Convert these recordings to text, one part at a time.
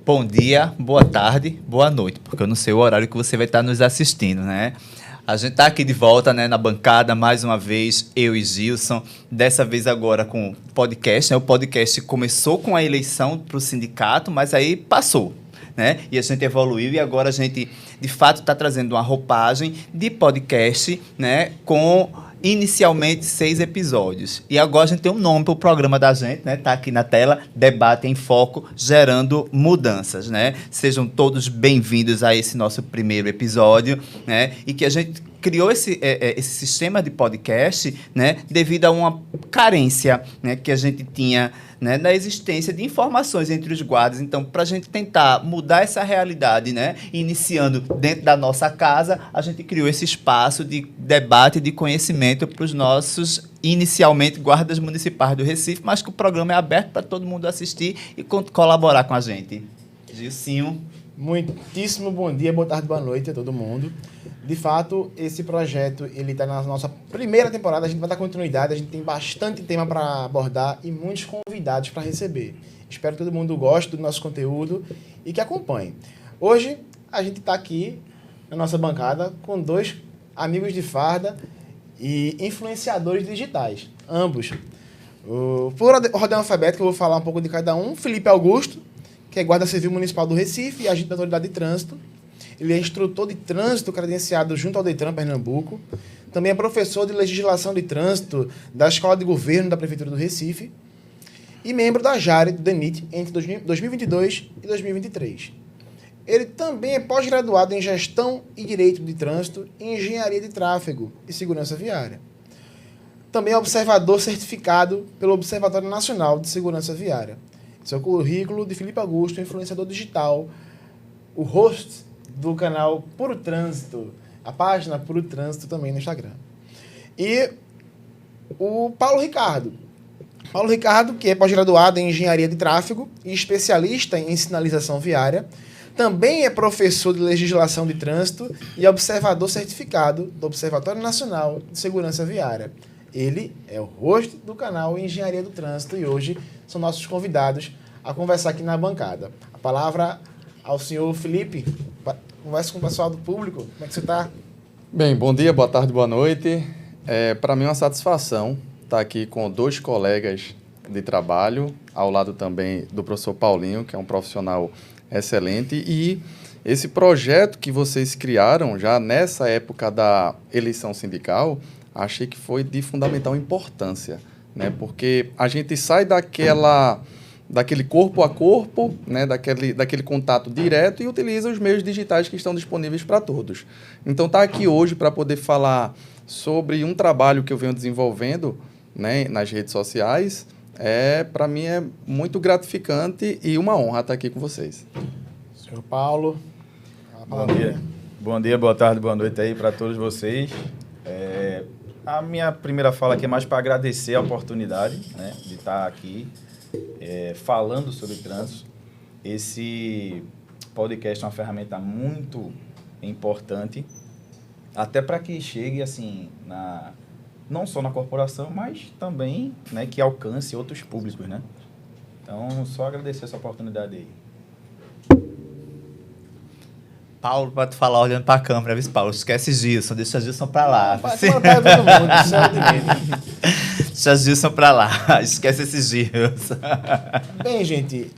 Bom dia, boa tarde, boa noite, porque eu não sei o horário que você vai estar nos assistindo, né? A gente está aqui de volta, né, na bancada, mais uma vez, eu e Gilson, dessa vez agora com podcast, né? O podcast começou com a eleição para o sindicato, mas aí passou, né? E a gente evoluiu e agora a gente, de fato, está trazendo uma roupagem de podcast, né, com inicialmente 6 episódios. E agora a gente tem um nome para o programa da gente, né? Tá aqui na tela, Debate em Foco, gerando mudanças, né? Sejam todos bem-vindos a esse nosso primeiro episódio, né? E que a gente criou esse sistema de podcast, né, devido a uma carência, né, que a gente tinha, né, da existência de informações entre os guardas. Então, para a gente tentar mudar essa realidade, né, iniciando dentro da nossa casa, a gente criou esse espaço de debate e de conhecimento para os nossos, inicialmente, guardas municipais do Recife, mas que o programa é aberto para todo mundo assistir e colaborar com a gente. Gilcinho. Muitíssimo bom dia, boa tarde, boa noite a todo mundo. De fato, esse projeto ele está na nossa primeira temporada, a gente vai dar continuidade, a gente tem bastante tema para abordar e muitos convidados para receber. Espero que todo mundo goste do nosso conteúdo e que acompanhe. Hoje, a gente está aqui na nossa bancada com 2 amigos de farda e influenciadores digitais, ambos. Por ordem alfabética, eu vou falar um pouco de cada um. Felipe Augusto, que é guarda civil municipal do Recife e agente da autoridade de trânsito. Ele é instrutor de trânsito credenciado junto ao Detran Pernambuco. Também é professor de legislação de trânsito da Escola de Governo da Prefeitura do Recife. E membro da JARE do DENIT entre 2022 e 2023. Ele também é pós-graduado em Gestão e Direito de Trânsito e Engenharia de Tráfego e Segurança Viária. Também é observador certificado pelo Observatório Nacional de Segurança Viária. Esse é o currículo de Felipe Augusto, influenciador digital, o host do canal Puro Trânsito, a página Puro Trânsito também no Instagram. E o Paulo Ricardo. Paulo Ricardo, que é pós-graduado em Engenharia de Tráfego e especialista em sinalização viária, também é professor de legislação de trânsito e observador certificado do Observatório Nacional de Segurança Viária. Ele é o host do canal Engenharia do Trânsito e hoje são nossos convidados a conversar aqui na bancada. A palavra ao senhor Felipe. Conversa com o pessoal do público. Como é que você está? Bem, bom dia, boa tarde, boa noite. Para mim é uma satisfação estar aqui com 2 colegas de trabalho, ao lado também do professor Paulinho, que é um profissional excelente. E esse projeto que vocês criaram já nessa época da eleição sindical, achei que foi de fundamental importância, né? Porque a gente sai daquele corpo a corpo, né, daquele contato direto e utiliza os meios digitais que estão disponíveis para todos. Então, estar aqui hoje para poder falar sobre um trabalho que eu venho desenvolvendo, né, nas redes sociais, para mim é muito gratificante e uma honra estar aqui com vocês. Senhor Paulo. Bom dia, boa tarde, boa noite aí para todos vocês. A minha primeira fala aqui é mais para agradecer a oportunidade, né, de estar aqui falando sobre trânsito. Esse podcast é uma ferramenta muito importante, até para que chegue assim, não só na corporação, mas também, né, que alcance outros públicos, né? Então, só agradecer essa oportunidade aí. Paulo, para tu falar olhando para a câmera, viu, Paulo? Esquece Gilson, deixa Gilson para lá. Deixa Gilson para lá, esquece esse Gilson. Bem, gente,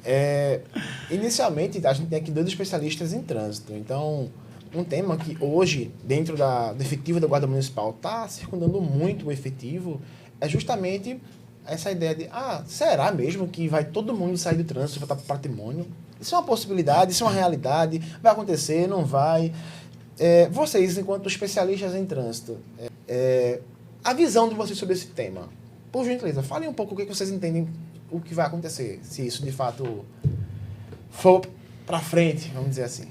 inicialmente a gente tem aqui 2 especialistas em trânsito. Então, um tema que hoje, dentro do efetivo da Guarda Municipal, está circundando muito o efetivo, é justamente essa ideia de, será mesmo que vai todo mundo sair do trânsito e voltar para o patrimônio? Isso é uma possibilidade, isso é uma realidade, vai acontecer, não vai. Vocês, enquanto especialistas em trânsito, a visão de vocês sobre esse tema, por gentileza, falem um pouco o que vocês entendem o que vai acontecer, se isso de fato for para frente, vamos dizer assim.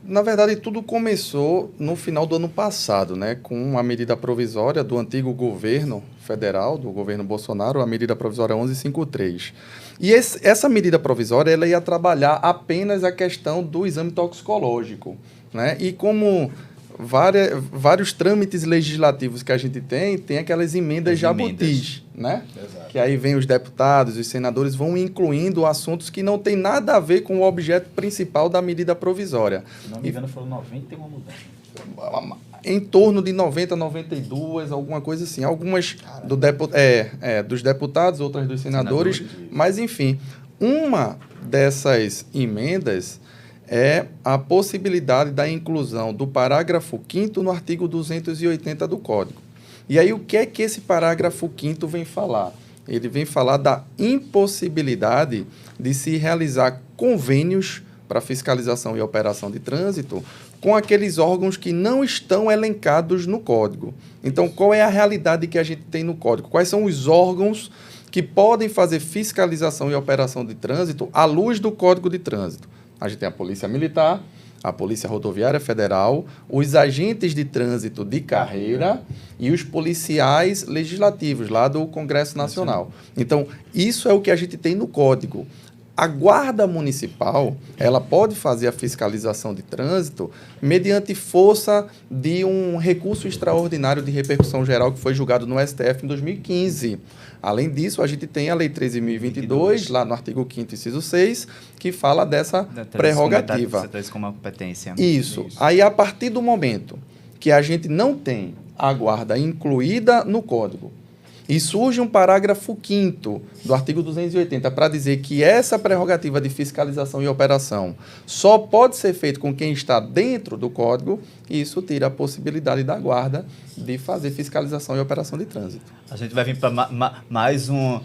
Na verdade, tudo começou no final do ano passado, né, com uma medida provisória do antigo governo federal, do governo Bolsonaro, a medida provisória 1153. E essa medida provisória ela ia trabalhar apenas a questão do exame toxicológico, né? E como vários trâmites legislativos que a gente tem aquelas emendas jabutis, né? Exato. Que aí vem os deputados, os senadores vão incluindo assuntos que não tem nada a ver com o objeto principal da medida provisória. Se não me engano, foram 91 mudanças. Em torno de 90, 92, alguma coisa assim. Algumas dos deputados, outras dos senadores. Mas, enfim, uma dessas emendas é a possibilidade da inclusão do parágrafo 5º no artigo 280 do Código. E aí, o que é que esse parágrafo 5º vem falar? Ele vem falar da impossibilidade de se realizar convênios para fiscalização e operação de trânsito com aqueles órgãos que não estão elencados no Código. Então, qual é a realidade que a gente tem no Código? Quais são os órgãos que podem fazer fiscalização e operação de trânsito à luz do Código de Trânsito? A gente tem a Polícia Militar, a Polícia Rodoviária Federal, os agentes de trânsito de carreira e os policiais legislativos lá do Congresso Nacional. Então, isso é o que a gente tem no Código. A Guarda Municipal, ela pode fazer a fiscalização de trânsito mediante força de um recurso extraordinário de repercussão geral que foi julgado no STF em 2015. Além disso, a gente tem a Lei 13.022, lá no artigo 5º, inciso 6, que fala dessa prerrogativa. Você traz como uma competência. Isso. Aí, a partir do momento que a gente não tem a guarda incluída no Código, e surge um parágrafo 5º do artigo 280 para dizer que essa prerrogativa de fiscalização e operação só pode ser feita com quem está dentro do Código, e isso tira a possibilidade da Guarda de fazer fiscalização e operação de trânsito. A gente vai vir para mais um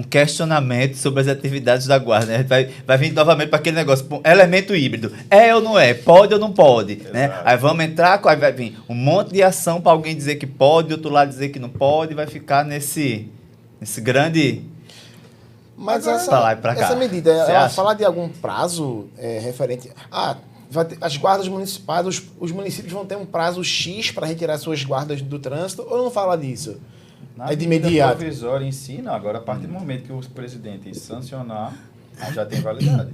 questionamento sobre as atividades da Guarda, né? A gente vai vir novamente para aquele negócio, elemento híbrido. É ou não é? Pode ou não pode? Né? Aí vamos entrar, aí vai vir um monte de ação para alguém dizer que pode, outro lado dizer que não pode, vai ficar nesse grande... Mas essa medida, ela fala de algum prazo referente... as guardas municipais, os municípios vão ter um prazo X para retirar suas guardas do trânsito, ou não fala disso? Na de medida imediato. provisória em si, não. Agora, a partir do momento que o presidente sancionar, já tem validade.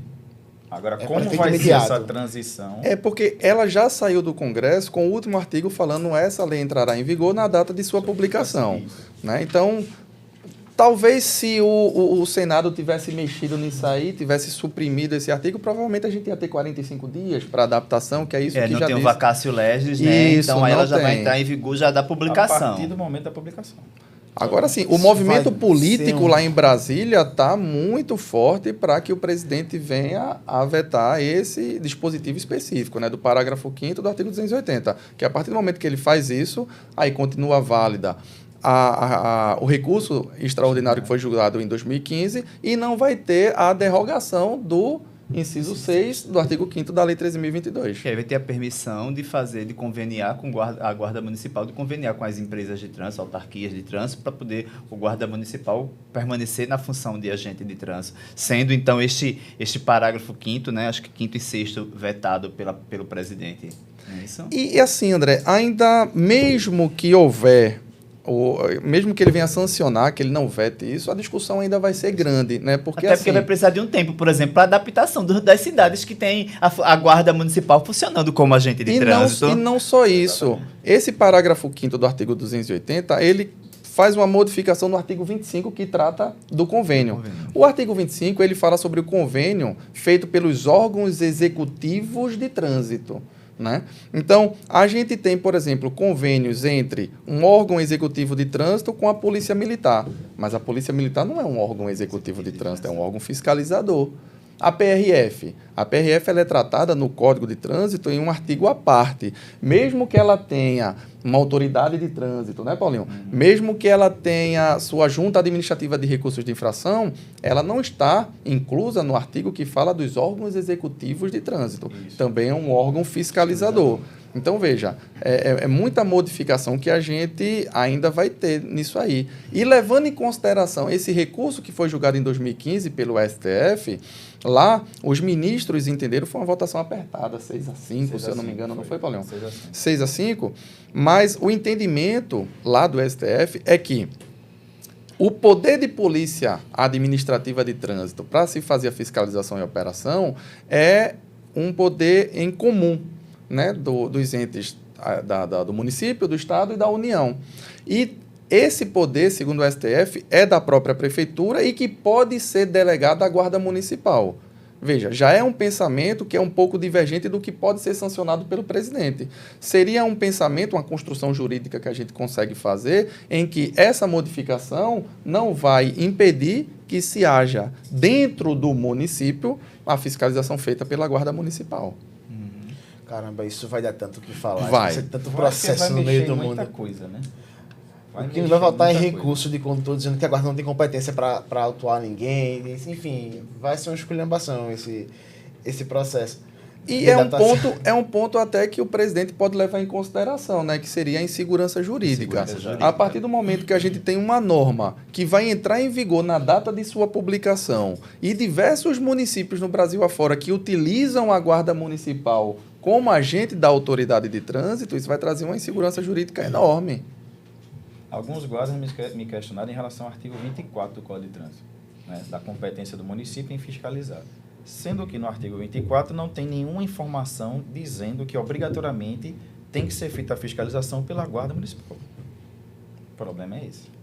Agora, como vai ser essa transição? É porque ela já saiu do Congresso com o último artigo falando essa lei entrará em vigor na data de sua publicação. Né? Então, talvez se o Senado tivesse mexido nisso aí, tivesse suprimido esse artigo, provavelmente a gente ia ter 45 dias para adaptação, que é isso que não já tem disse. o vacácio legis, né? Isso, então aí ela já tem. vai entrar em vigor já da publicação. A partir do momento da publicação. Agora sim, o movimento político lá em Brasília está muito forte para que o presidente venha a vetar esse dispositivo específico, né, do parágrafo 5º do artigo 280, que a partir do momento que ele faz isso, aí continua válida o recurso extraordinário que foi julgado em 2015 e não vai ter a derrogação do inciso 6 do artigo 5º da Lei 13.022. Que aí vai ter a permissão de conveniar com a Guarda Municipal, de conveniar com as empresas de trânsito, autarquias de trânsito, para poder o Guarda Municipal permanecer na função de agente de trânsito. Sendo, então, este parágrafo 5º, né, acho que 5º e 6º, vetado pelo presidente. Não é isso? E assim, André, ainda mesmo que houver mesmo que ele venha sancionar, que ele não vete isso, a discussão ainda vai ser grande, né? Porque vai precisar de um tempo, por exemplo, para adaptação das cidades que tem a Guarda Municipal funcionando como agente de trânsito. E não só isso. Esse parágrafo 5º do artigo 280, ele faz uma modificação no artigo 25 que trata do convênio. O artigo 25, ele fala sobre o convênio feito pelos órgãos executivos de trânsito. Né? Então, a gente tem, por exemplo, convênios entre um órgão executivo de trânsito com a Polícia Militar. Mas a Polícia Militar não é um órgão executivo de trânsito, é um órgão fiscalizador. A PRF ela é tratada no Código de Trânsito em um artigo à parte. Mesmo que ela tenha uma autoridade de trânsito, né, Paulinho? Mesmo que ela tenha sua junta administrativa de recursos de infração, ela não está inclusa no artigo que fala dos órgãos executivos de trânsito. Isso. Também é um órgão fiscalizador. Então, veja, é muita modificação que a gente ainda vai ter nisso aí. E levando em consideração esse recurso que foi julgado em 2015 pelo STF, lá os ministros entenderam, foi uma votação apertada, 6-5, se eu não me engano, não foi, Paulinho? 6-5, mas o entendimento lá do STF é que o poder de polícia administrativa de trânsito para se fazer a fiscalização e operação é um poder em comum. né, dos entes do município, do estado e da União. E esse poder, segundo o STF, é da própria prefeitura e que pode ser delegado à Guarda Municipal. Veja, já é um pensamento que é um pouco divergente do que pode ser sancionado pelo presidente. Seria um pensamento, uma construção jurídica que a gente consegue fazer, em que essa modificação não vai impedir que se haja, dentro do município, a fiscalização feita pela Guarda Municipal. Caramba, isso vai dar tanto o que falar. Vai. Ser tanto Eu acho que processo vai no mexer meio em do muita mundo. coisa, né? O que não vai faltar é mexer em muita recurso de quando estou dizendo que a guarda não tem competência para autuar ninguém. Enfim, vai ser uma esculhambação esse processo. E é um ponto até que o presidente pode levar em consideração, né, que seria a insegurança jurídica. A partir do momento que a gente tem uma norma que vai entrar em vigor na data de sua publicação e diversos municípios no Brasil afora que utilizam a Guarda Municipal como agente da autoridade de trânsito, isso vai trazer uma insegurança jurídica enorme. Alguns guardas me questionaram em relação ao artigo 24 do Código de Trânsito, né, da competência do município em fiscalizar. Sendo que no artigo 24 não tem nenhuma informação dizendo que obrigatoriamente tem que ser feita a fiscalização pela Guarda Municipal. O problema é esse.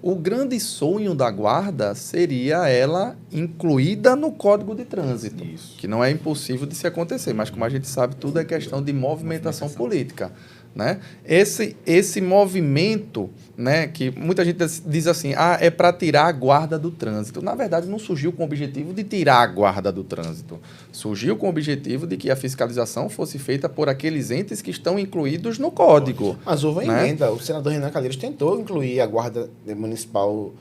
O grande sonho da guarda seria ela incluída no Código de Trânsito, Isso. que não é impossível de se acontecer, mas como a gente sabe, tudo é questão de movimentação política. Né? Esse movimento, né, que muita gente diz assim, é para tirar a guarda do trânsito. Na verdade, não surgiu com o objetivo de tirar a guarda do trânsito. Surgiu com o objetivo de que a fiscalização fosse feita por aqueles entes que estão incluídos no código. Mas houve uma né? emenda, o senador Renan Calheiros tentou incluir a guarda municipal,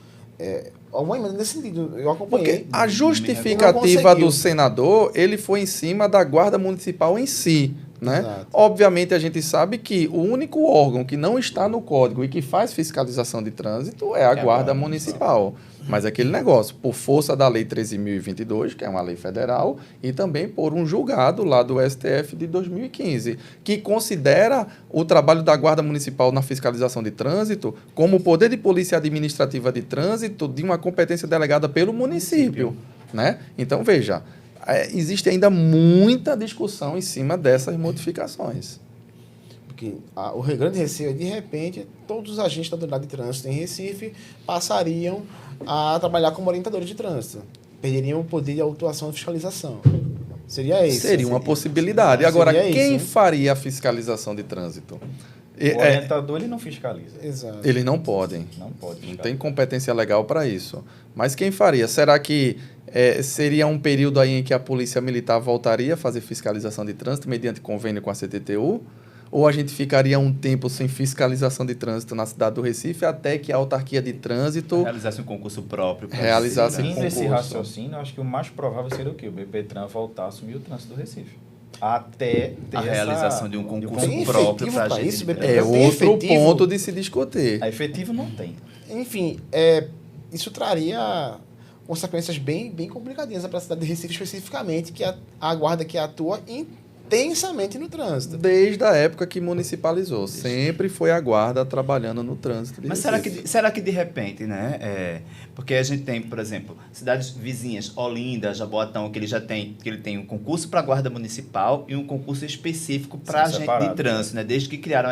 alguma emenda nesse sentido, eu acompanhei. Porque a justificativa do senador, ele foi em cima da guarda municipal em si. Né? Obviamente, a gente sabe que o único órgão que não está no código e que faz fiscalização de trânsito é a Guarda Municipal. Mas aquele negócio, por força da Lei 13.022, que é uma lei federal, e também por um julgado lá do STF de 2015, que considera o trabalho da Guarda Municipal na fiscalização de trânsito como poder de polícia administrativa de trânsito de uma competência delegada pelo município. Né? Então, veja, existe ainda muita discussão em cima dessas modificações. Porque o grande receio é, de repente, todos os agentes da autoridade de trânsito em Recife passariam a trabalhar como orientadores de trânsito. Perderiam o poder de autuação e fiscalização. Seria isso. Seria uma possibilidade. Agora, quem faria a fiscalização de trânsito? O orientador, ele não fiscaliza. Exato. Eles não podem. Não pode fiscalizar. Não tem competência legal para isso. Mas quem faria? Será que seria um período aí em que a Polícia Militar voltaria a fazer fiscalização de trânsito mediante convênio com a CTTU? Ou a gente ficaria um tempo sem fiscalização de trânsito na cidade do Recife até que a autarquia de trânsito realizasse um concurso próprio. Realizasse Seguindo concurso. esse raciocínio, eu acho que o mais provável seria o quê? O BPTran voltar a assumir o trânsito do Recife. Até ter a realização de um concurso Tem próprio efetivo para pra isso, BPTran? É Tem outro efetivo? ponto de se discutir. A efetivo não tem. Enfim, isso traria consequências bem complicadinhas para a cidade de Recife, especificamente, que a guarda que atua intensamente no trânsito. Desde a época que municipalizou. Sempre foi a guarda trabalhando no trânsito. Mas será que de repente, né? Porque a gente tem, por exemplo, cidades vizinhas, Olinda, Jaboatão, que ele tem um concurso para a guarda municipal e um concurso específico para agente de trânsito, né? Desde que criaram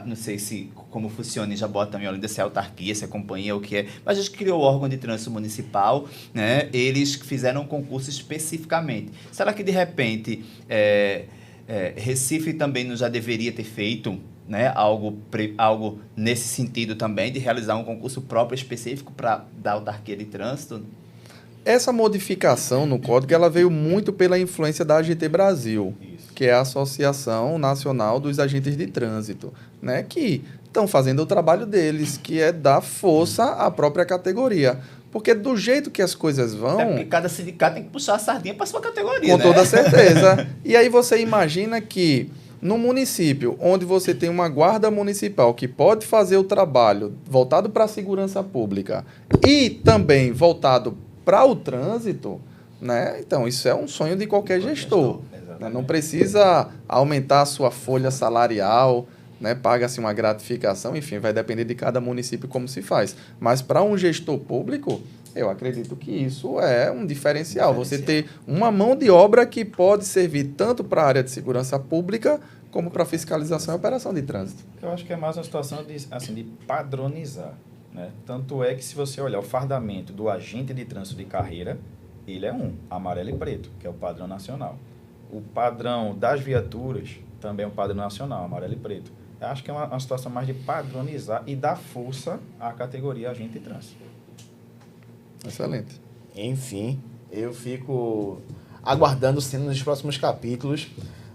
não sei como funciona em Jaboatão e Olinda, se é autarquia, se é companhia, o que é, mas a gente criou o órgão de trânsito municipal, né? Eles fizeram um concurso especificamente. Será que de repente Recife também não já deveria ter feito, né, algo nesse sentido também, de realizar um concurso próprio específico da autarquia de trânsito? Essa modificação no código ela veio muito pela influência da AGT Brasil, que é a Associação Nacional dos Agentes de Trânsito, né, que estão fazendo o trabalho deles, que é dar força à própria categoria. Porque do jeito que as coisas vão... Porque cada sindicato tem que puxar a sardinha para sua categoria, com né? toda certeza. E aí você imagina que no município, onde você tem uma guarda municipal que pode fazer o trabalho voltado para a segurança pública e também voltado para o trânsito, né? Então, isso é um sonho de qualquer gestor. Né? Não precisa aumentar a sua folha salarial, né? Paga-se uma gratificação, enfim, vai depender de cada município como se faz. Mas para um gestor público, Eu acredito que isso é um diferencial. Você ter uma mão de obra que pode servir tanto para a área de segurança pública como para fiscalização e operação de trânsito. Eu acho que é mais uma situação de padronizar, né? Tanto é que se você olhar o fardamento do agente de trânsito de carreira, ele é amarelo e preto, que é o padrão nacional. O padrão das viaturas também é um padrão nacional, amarelo e preto. Eu acho que é uma situação mais de padronizar e dar força à categoria agente de trânsito. Excelente. Enfim, eu fico aguardando cenas nos próximos capítulos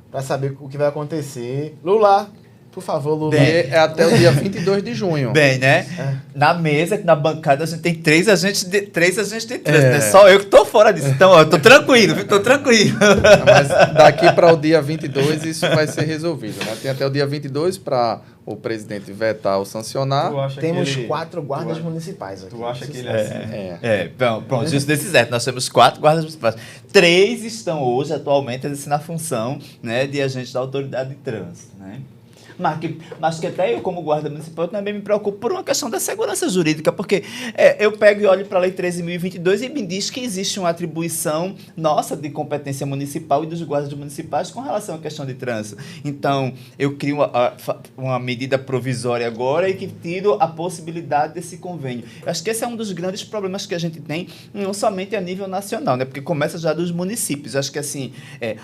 para saber o que vai acontecer. Lula, por favor, Lula. É até o dia 22 de junho. Bem, né? Na mesa, na bancada, a gente tem três agentes de trânsito, né? Só eu que tô fora disso. Então, ó, eu tô tranquilo, viu? Tô tranquilo. Mas daqui para o dia 22 isso vai ser resolvido, né? Tem até o dia 22 para o presidente vetar ou sancionar. Temos 4 guardas municipais aqui. Tu acha que ele é assim? Pronto, justo desse certo. Nós temos 4 guardas municipais. 3 estão hoje, atualmente, exercendo a função, né, de agente da autoridade de trânsito, né? Mas que até eu, como guarda municipal, também me preocupo por uma questão da segurança jurídica, porque eu pego e olho para a Lei 13.022 e me diz que existe uma atribuição nossa de competência municipal e dos guardas municipais com relação à questão de trânsito. Então, eu crio uma medida provisória agora e que tiro a possibilidade desse convênio. Eu acho que esse é um dos grandes problemas que a gente tem, não somente a nível nacional, né? Porque começa já dos municípios. Eu acho que assim,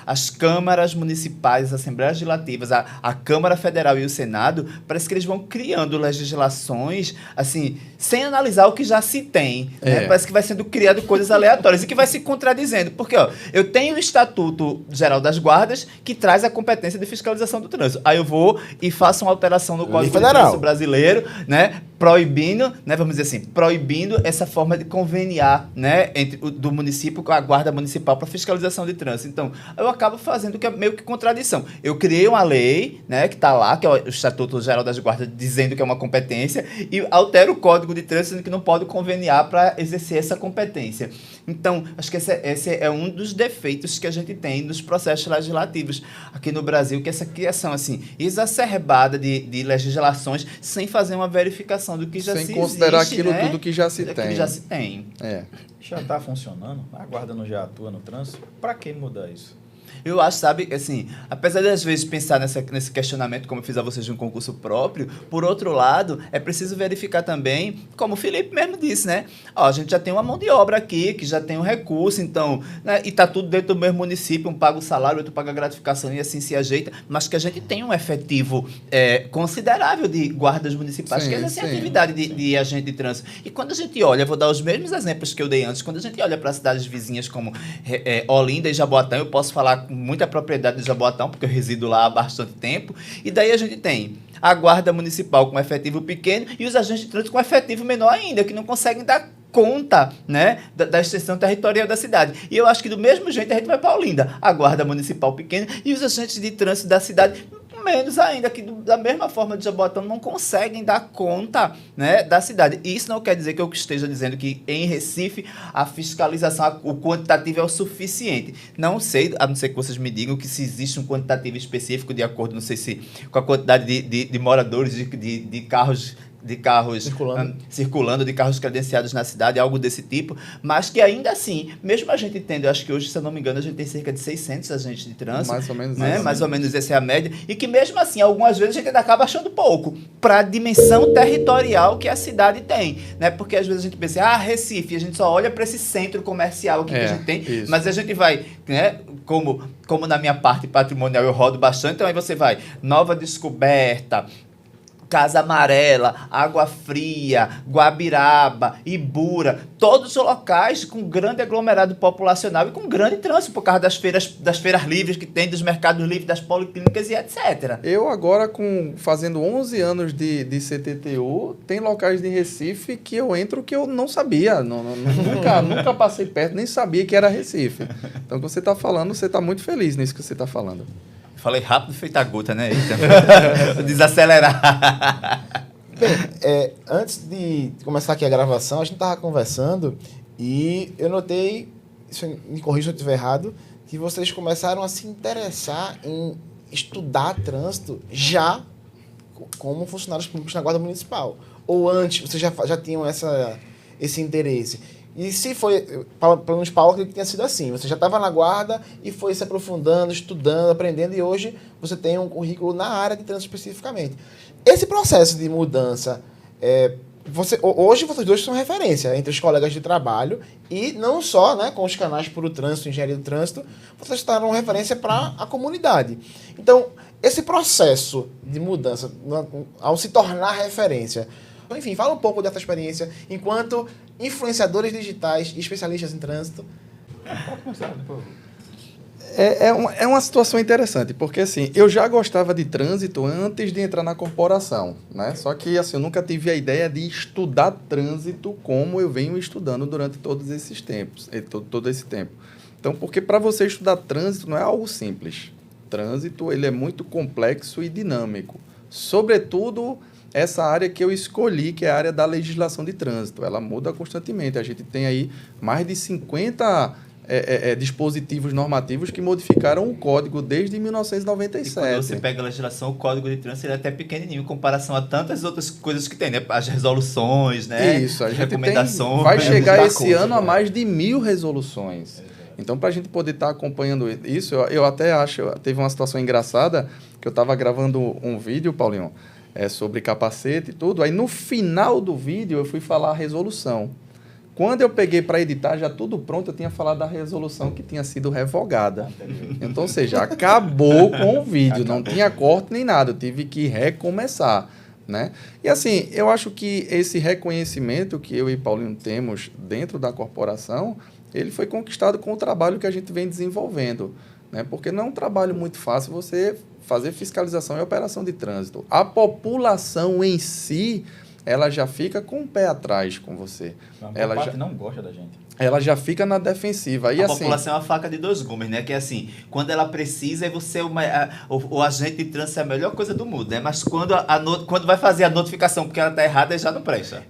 as câmaras municipais, as assembleias legislativas, a Câmara Federal e o Senado, parece que eles vão criando legislações, assim, sem analisar o que já se tem. Né? Parece que vai sendo criado coisas aleatórias e que vai se contradizendo. Porque, ó, eu tenho o Estatuto Geral das Guardas que traz a competência de fiscalização do trânsito. Aí eu vou e faço uma alteração no Código de Trânsito Brasileiro, né? Proibindo, né, vamos dizer assim, proibindo essa forma de conveniar, né, do município com a guarda municipal para fiscalização de trânsito. Então, eu acabo fazendo que é meio que contradição. Eu criei uma lei, né, que está lá, que é o Estatuto Geral das Guardas, dizendo que é uma competência, e altero o Código de Trânsito, dizendo que não pode conveniar para exercer essa competência. Então, acho que esse é um dos defeitos que a gente tem nos processos legislativos aqui no Brasil, que é essa criação, assim, exacerbada de legislações sem fazer uma verificação do que já se existe. Sem considerar aquilo, né? tudo que já se tem. Que já se tem. Já está funcionando? A guarda não já atua no trânsito? Para que mudar isso? Eu acho, sabe, assim, apesar de às vezes pensar nesse questionamento, como eu fiz a vocês de um concurso próprio, por outro lado, é preciso verificar também, como o Felipe mesmo disse, né? Ó, a gente já tem uma mão de obra aqui, que já tem um recurso, então, né? E tá tudo dentro do mesmo município, um paga o salário, outro paga a gratificação e assim se ajeita, mas que a gente tem um efetivo considerável de guardas municipais que exercem atividade de agente de trânsito. E quando a gente olha, vou dar os mesmos exemplos que eu dei antes, quando a gente olha para cidades vizinhas como Olinda e Jaboatão, eu posso falar com muita propriedade de Jaboatão, porque eu resido lá há bastante tempo, e daí a gente tem a guarda municipal com efetivo pequeno e os agentes de trânsito com efetivo menor ainda, que não conseguem dar conta, né, da extensão territorial da cidade. E eu acho que do mesmo jeito a gente vai para Olinda, a guarda municipal pequena e os agentes de trânsito da cidade menos ainda, que da mesma forma de Jaboatão não conseguem dar conta, né, da cidade. E isso não quer dizer que eu esteja dizendo que em Recife a fiscalização, o quantitativo é o suficiente. Não sei, a não ser que vocês me digam que se existe um quantitativo específico de acordo, não sei se com a quantidade de moradores, de carros circulando, de carros credenciados na cidade, algo desse tipo, mas que ainda assim, mesmo a gente tendo, eu acho que hoje, se eu não me engano, a gente tem cerca de 600 agentes de trânsito. Mais ou menos, né? Mais ou menos essa é a média, e que mesmo assim, algumas vezes a gente ainda acaba achando pouco para a dimensão territorial que a cidade tem, né? Porque às vezes a gente pensa, Recife, a gente só olha para esse centro comercial aqui que a gente tem, isso. Mas a gente vai, né, como na minha parte patrimonial eu rodo bastante, então aí você vai, Nova Descoberta, Casa Amarela, Água Fria, Guabiraba, Ibura, todos os locais com grande aglomerado populacional e com grande trânsito por causa das feiras livres que tem, dos mercados livres, das policlínicas e etc. Eu agora, fazendo 11 anos de CTTU, tem locais de Recife que eu entro que eu não sabia, nunca passei perto, nem sabia que era Recife. Então, o que você está falando, você está muito feliz nisso que você está falando. Falei rápido, feita gota, né? Desacelerar. Bem, antes de começar aqui a gravação, a gente estava conversando e eu notei, me corrija se eu estiver errado, que vocês começaram a se interessar em estudar trânsito já como funcionários públicos na Guarda Municipal. Ou antes, vocês já tinham esse interesse? E se foi, pelo menos Paulo, acredito que tenha sido assim. Você já estava na guarda e foi se aprofundando, estudando, aprendendo, e hoje você tem um currículo na área de trânsito especificamente. Esse processo de mudança, hoje vocês dois são referência entre os colegas de trabalho e não só, né, com os canais Puro Trânsito, Engenharia do Trânsito, vocês tornam referência para a comunidade. Então, esse processo de mudança, ao se tornar referência, enfim, fala um pouco dessa experiência enquanto influenciadores digitais e especialistas em trânsito. Pode começar, por favor. É uma situação interessante, porque assim, eu já gostava de trânsito antes de entrar na corporação, né? Só que assim, eu nunca tive a ideia de estudar trânsito como eu venho estudando durante todos esses tempos, todo esse tempo. Então, porque para você estudar trânsito não é algo simples. Trânsito, ele é muito complexo e dinâmico. Sobretudo, essa área que eu escolhi, que é a área da legislação de trânsito. Ela muda constantemente. A gente tem aí mais de 50 dispositivos normativos que modificaram o código desde 1997. E quando você pega a legislação, o código de trânsito ele é até pequenininho em comparação a tantas outras coisas que tem, né? As resoluções, né? Isso, a as gente recomendações. vai chegar esse coisa, ano a mais de 1.000 resoluções. Então, para a gente poder estar acompanhando isso, eu até acho... Teve uma situação engraçada, que eu estava gravando um vídeo, Paulinho, sobre capacete e tudo. Aí, no final do vídeo, eu fui falar a resolução. Quando eu peguei para editar, já tudo pronto, eu tinha falado da resolução que tinha sido revogada. Então, ou seja, acabou com o vídeo, não tinha corte nem nada, eu tive que recomeçar, né? E assim, eu acho que esse reconhecimento que eu e Paulinho temos dentro da corporação, ele foi conquistado com o trabalho que a gente vem desenvolvendo, né? Porque não é um trabalho muito fácil você fazer fiscalização e operação de trânsito. A população em si, ela já fica com o pé atrás com você. A parte não gosta da gente. Ela já fica na defensiva. E a assim, população é uma faca de dois gumes, né? Que é assim, quando ela precisa, aí você o agente de trânsito é a melhor coisa do mundo, né? Mas quando vai fazer a notificação porque ela está errada, aí já não presta.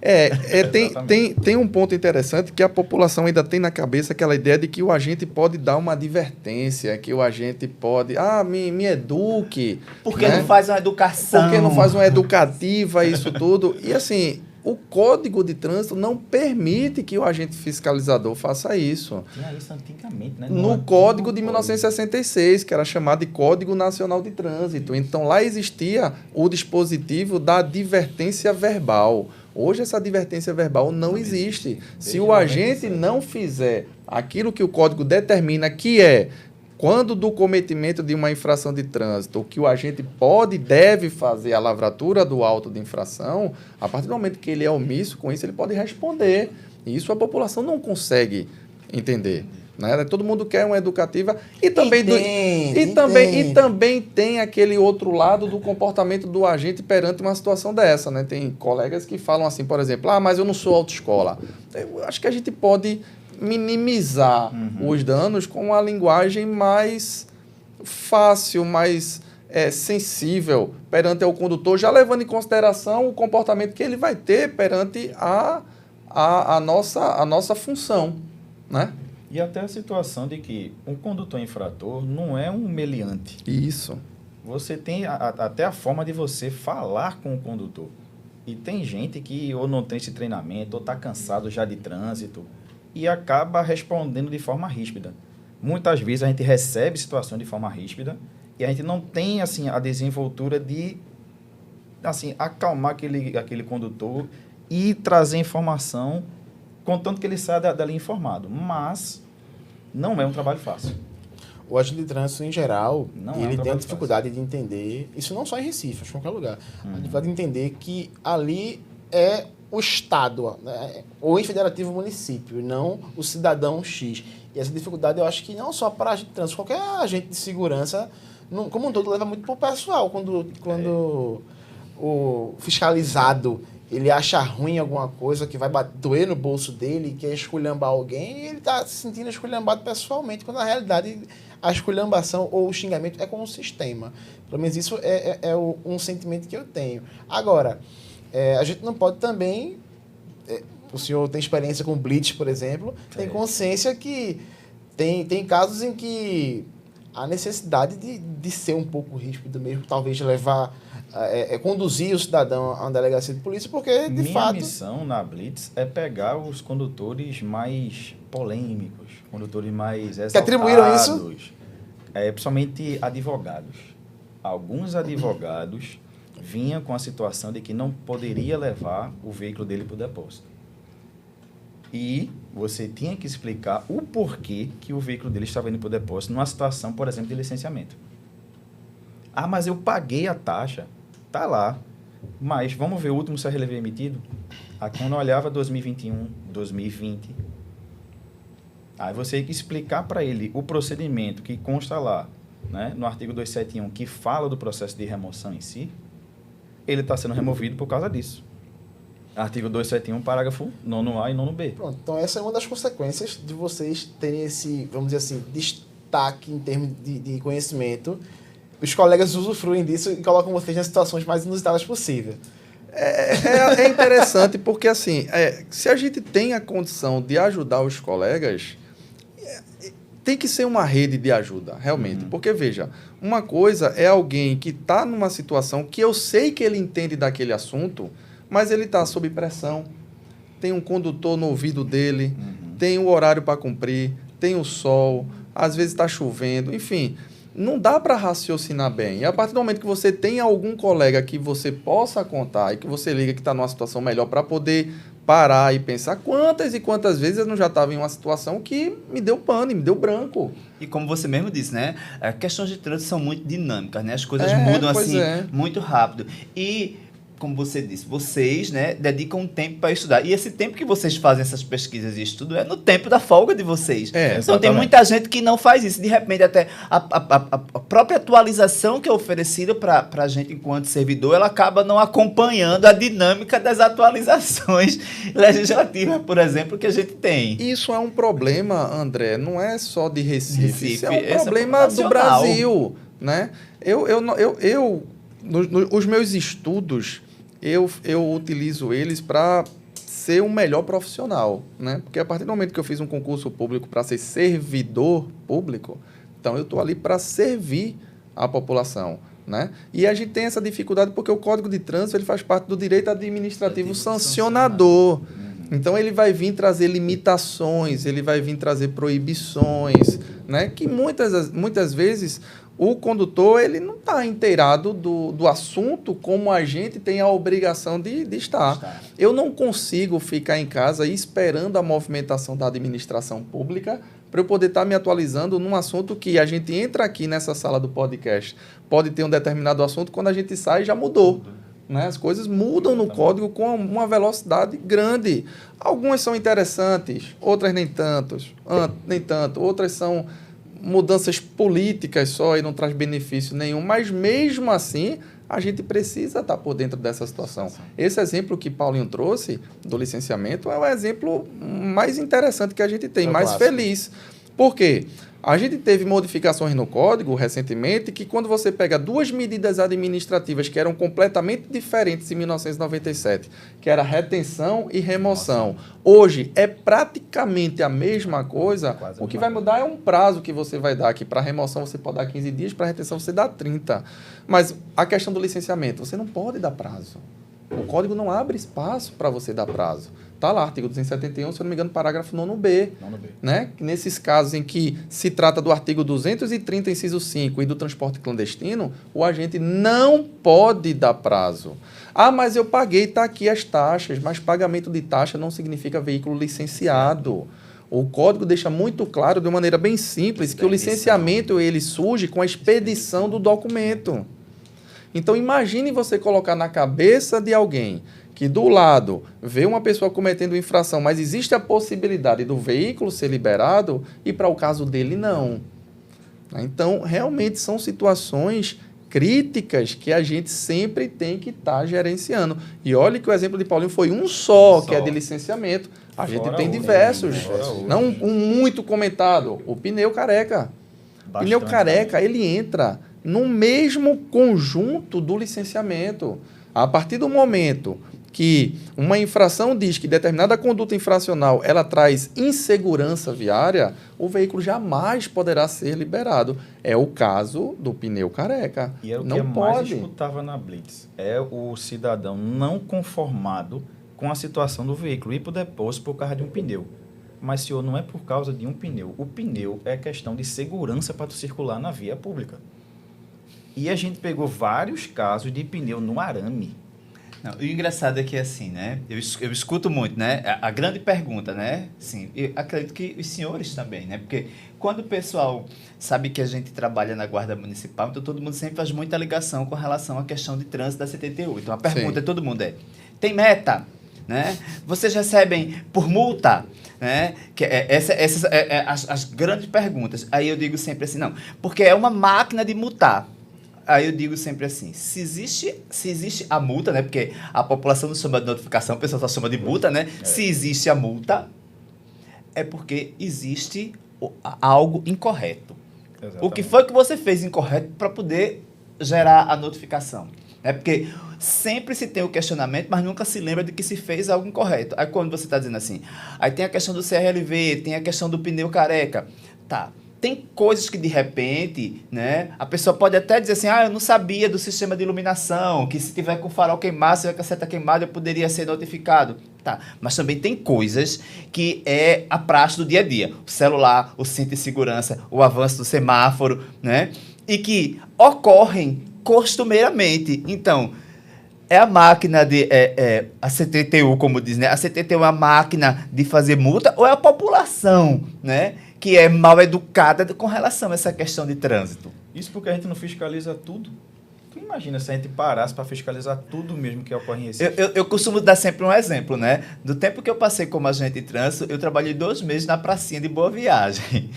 Tem um ponto interessante que a população ainda tem na cabeça aquela ideia de que o agente pode dar uma advertência, que o agente pode... me eduque. Por que né? não faz uma educação? Por que não faz uma educativa, isso tudo? E assim... O Código de Trânsito não permite que o agente fiscalizador faça isso. Tinha isso antigamente, né? No Código de 1966, que era chamado de Código Nacional de Trânsito. Então, lá existia o dispositivo da advertência verbal. Hoje, essa advertência verbal não existe. Se o agente não fizer aquilo que o Código determina, que é... Quando do cometimento de uma infração de trânsito, o que o agente pode e deve fazer a lavratura do auto de infração, a partir do momento que ele é omisso com isso, ele pode responder. E isso a população não consegue entender. Né? Todo mundo quer uma educativa. E também tem aquele outro lado do comportamento do agente perante uma situação dessa. Né? Tem colegas que falam assim, por exemplo, mas eu não sou autoescola. Eu acho que a gente pode... minimizar os danos com uma linguagem mais fácil, mais sensível perante o condutor, já levando em consideração o comportamento que ele vai ter perante a nossa função, né? E até a situação de que um condutor infrator não é um meliante. Isso. Você tem até a forma de você falar com o condutor. E tem gente que ou não tem esse treinamento, ou está cansado já de trânsito, e acaba respondendo de forma ríspida. Muitas vezes a gente recebe situação de forma ríspida e a gente não tem assim, a desenvoltura de assim, acalmar aquele condutor e trazer informação, contanto que ele saia dali informado. Mas não é um trabalho fácil. O agente de trânsito, em geral, ele tem a dificuldade de entender, isso não só em Recife, acho que em qualquer lugar, a dificuldade de entender que ali é o Estado, né? Ou em federativo município, não o cidadão X. E essa dificuldade eu acho que não só para a agente de trânsito, qualquer agente de segurança, como um todo, leva muito para o pessoal. Quando o fiscalizado ele acha ruim alguma coisa que vai doer no bolso dele, quer esculhambar alguém, ele está se sentindo esculhambado pessoalmente, quando na realidade a esculhambação ou o xingamento é com o sistema. Pelo menos isso é um sentimento que eu tenho. Agora, a gente não pode também... o senhor tem experiência com blitz, por exemplo, tem consciência que tem casos em que há necessidade de ser um pouco ríspido mesmo, talvez levar conduzir o cidadão a uma delegacia de polícia, porque, de Minha fato... missão na Blitz é pegar os condutores mais polêmicos, condutores mais exaltados. Que atribuíram isso? Principalmente advogados. Alguns advogados vinham com a situação de que não poderia levar o veículo dele para o depósito. E você tinha que explicar o porquê que o veículo dele estava indo para o depósito numa situação, por exemplo, de licenciamento. Ah, mas eu paguei a taxa. Tá lá. Mas vamos ver o último CRLV emitido? Aqui quando eu olhava 2021, 2020. Aí você tem que explicar para ele o procedimento que consta lá, né, no artigo 271, que fala do processo de remoção em si. Ele está sendo removido por causa disso. Artigo 271, parágrafo 9A e 9B. Pronto, então essa é uma das consequências de vocês terem esse, vamos dizer assim, destaque em termos de conhecimento. Os colegas usufruem disso e colocam vocês nas situações mais inusitadas possível. É interessante porque, assim, se a gente tem a condição de ajudar os colegas, tem que ser uma rede de ajuda, realmente. Porque, veja, uma coisa é alguém que está numa situação que eu sei que ele entende daquele assunto, mas ele está sob pressão, tem um condutor no ouvido dele, tem o horário para cumprir, tem o sol, às vezes está chovendo, enfim, não dá para raciocinar bem. E a partir do momento que você tem algum colega que você possa contar e que você liga que está numa situação melhor para poder parar e pensar quantas e quantas vezes eu não já estava em uma situação que me deu pane, me deu branco. E como você mesmo disse, né? Questões de trânsito são muito dinâmicas, né? As coisas mudam assim muito rápido. E como você disse, vocês, né, dedicam um tempo para estudar. E esse tempo que vocês fazem essas pesquisas e estudo é no tempo da folga de vocês. Então tem muita gente que não faz isso. De repente, até a própria atualização que é oferecida para a gente enquanto servidor, ela acaba não acompanhando a dinâmica das atualizações legislativas, por exemplo, que a gente tem. Isso é um problema, André, não é só de Recife. Isso é um esse problema do Brasil, né? Os meus estudos, eu utilizo eles para ser um melhor profissional, né? Porque a partir do momento que eu fiz um concurso público para ser servidor público, então eu estou ali para servir a população, né? E a gente tem essa dificuldade porque o Código de Trânsito ele faz parte do direito administrativo sancionador. Então ele vai vir trazer limitações, ele vai vir trazer proibições, né? Que muitas vezes o condutor ele não está inteirado do assunto como a gente tem a obrigação de estar. Eu não consigo ficar em casa esperando a movimentação da administração pública para eu poder estar me atualizando num assunto que a gente entra aqui nessa sala do podcast. Pode ter um determinado assunto, quando a gente sai já mudou. Né? As coisas mudam no código com uma velocidade grande. Algumas são interessantes, outras nem tanto. Outras são mudanças políticas só e não traz benefício nenhum. Mas mesmo assim, a gente precisa estar por dentro dessa situação. Esse exemplo que Paulinho trouxe do licenciamento é o exemplo mais interessante que a gente tem, mais feliz. Por quê? A gente teve modificações no código recentemente que quando você pega duas medidas administrativas que eram completamente diferentes em 1997, que era retenção e remoção, hoje é praticamente a mesma coisa. O que vai mudar é um prazo que você vai dar aqui. Para remoção você pode dar 15 dias, para retenção você dá 30. Mas a questão do licenciamento, você não pode dar prazo. O código não abre espaço para você dar prazo. Está lá, artigo 271, se eu não me engano, parágrafo 9B. Né? Nesses casos em que se trata do artigo 230, inciso 5, e do transporte clandestino, o agente não pode dar prazo. Ah, mas eu paguei, está aqui as taxas, mas pagamento de taxa não significa veículo licenciado. O código deixa muito claro, de maneira bem simples, que o licenciamento ele surge com a expedição do documento. Então, imagine você colocar na cabeça de alguém que do lado vê uma pessoa cometendo infração, mas existe a possibilidade do veículo ser liberado e para o caso dele não. Então, realmente são situações críticas que a gente sempre tem que estar gerenciando. E olha que o exemplo de Paulinho foi um só, que é de licenciamento. A gente tem diversos. Não um muito comentado. O pneu careca. O pneu careca, ele entra no mesmo conjunto do licenciamento. A partir do momento que uma infração diz que determinada conduta infracional ela traz insegurança viária, o veículo jamais poderá ser liberado. É o caso do pneu careca. E é o que não eu mais pode. escutava na Blitz. É o cidadão não conformado com a situação do veículo, ir para o depósito por causa de um pneu. Mas, senhor, não é por causa de um pneu. O pneu é questão de segurança para tu circular na via pública. E a gente pegou vários casos de pneu no arame. Não, o engraçado é que, assim, né? Eu escuto muito, né? A grande pergunta, né? Sim, eu acredito que os senhores também, né? Porque quando o pessoal sabe que a gente trabalha na Guarda Municipal, então todo mundo sempre faz muita ligação com relação à questão de trânsito da 78. Então a pergunta de todo mundo é: tem meta? Né? Vocês recebem por multa? Né? Que essas as grandes perguntas. Aí eu digo sempre assim, não, porque é uma máquina de multar. Aí eu digo sempre assim, se existe a multa, né? Porque a população não chama de notificação, o pessoal só chama de multa, né? Se existe a multa, é porque existe algo incorreto. Exatamente. O que foi que você fez incorreto para poder gerar a notificação? É porque sempre se tem o questionamento, mas nunca se lembra de que se fez algo incorreto. Aí quando você está dizendo assim, aí tem a questão do CRLV, tem a questão do pneu careca. Tá, tem coisas que de repente, né, a pessoa pode até dizer assim, eu não sabia do sistema de iluminação, que se tiver com o farol queimado, se tiver com a seta queimada, eu poderia ser notificado. Tá, mas também tem coisas que é a praxe do dia a dia. O celular, o cinto de segurança, o avanço do semáforo, né, e que ocorrem costumeiramente. Então, é a máquina de... a CTTU, como diz, né? A CTTU é a máquina de fazer multa ou é a população, né? Que é mal educada com relação a essa questão de trânsito? Isso porque a gente não fiscaliza tudo. Tu imagina se a gente parasse para fiscalizar tudo mesmo que ocorre em Recife. Eu costumo dar sempre um exemplo, né? Do tempo que eu passei como agente de trânsito, eu trabalhei 2 meses na pracinha de Boa Viagem.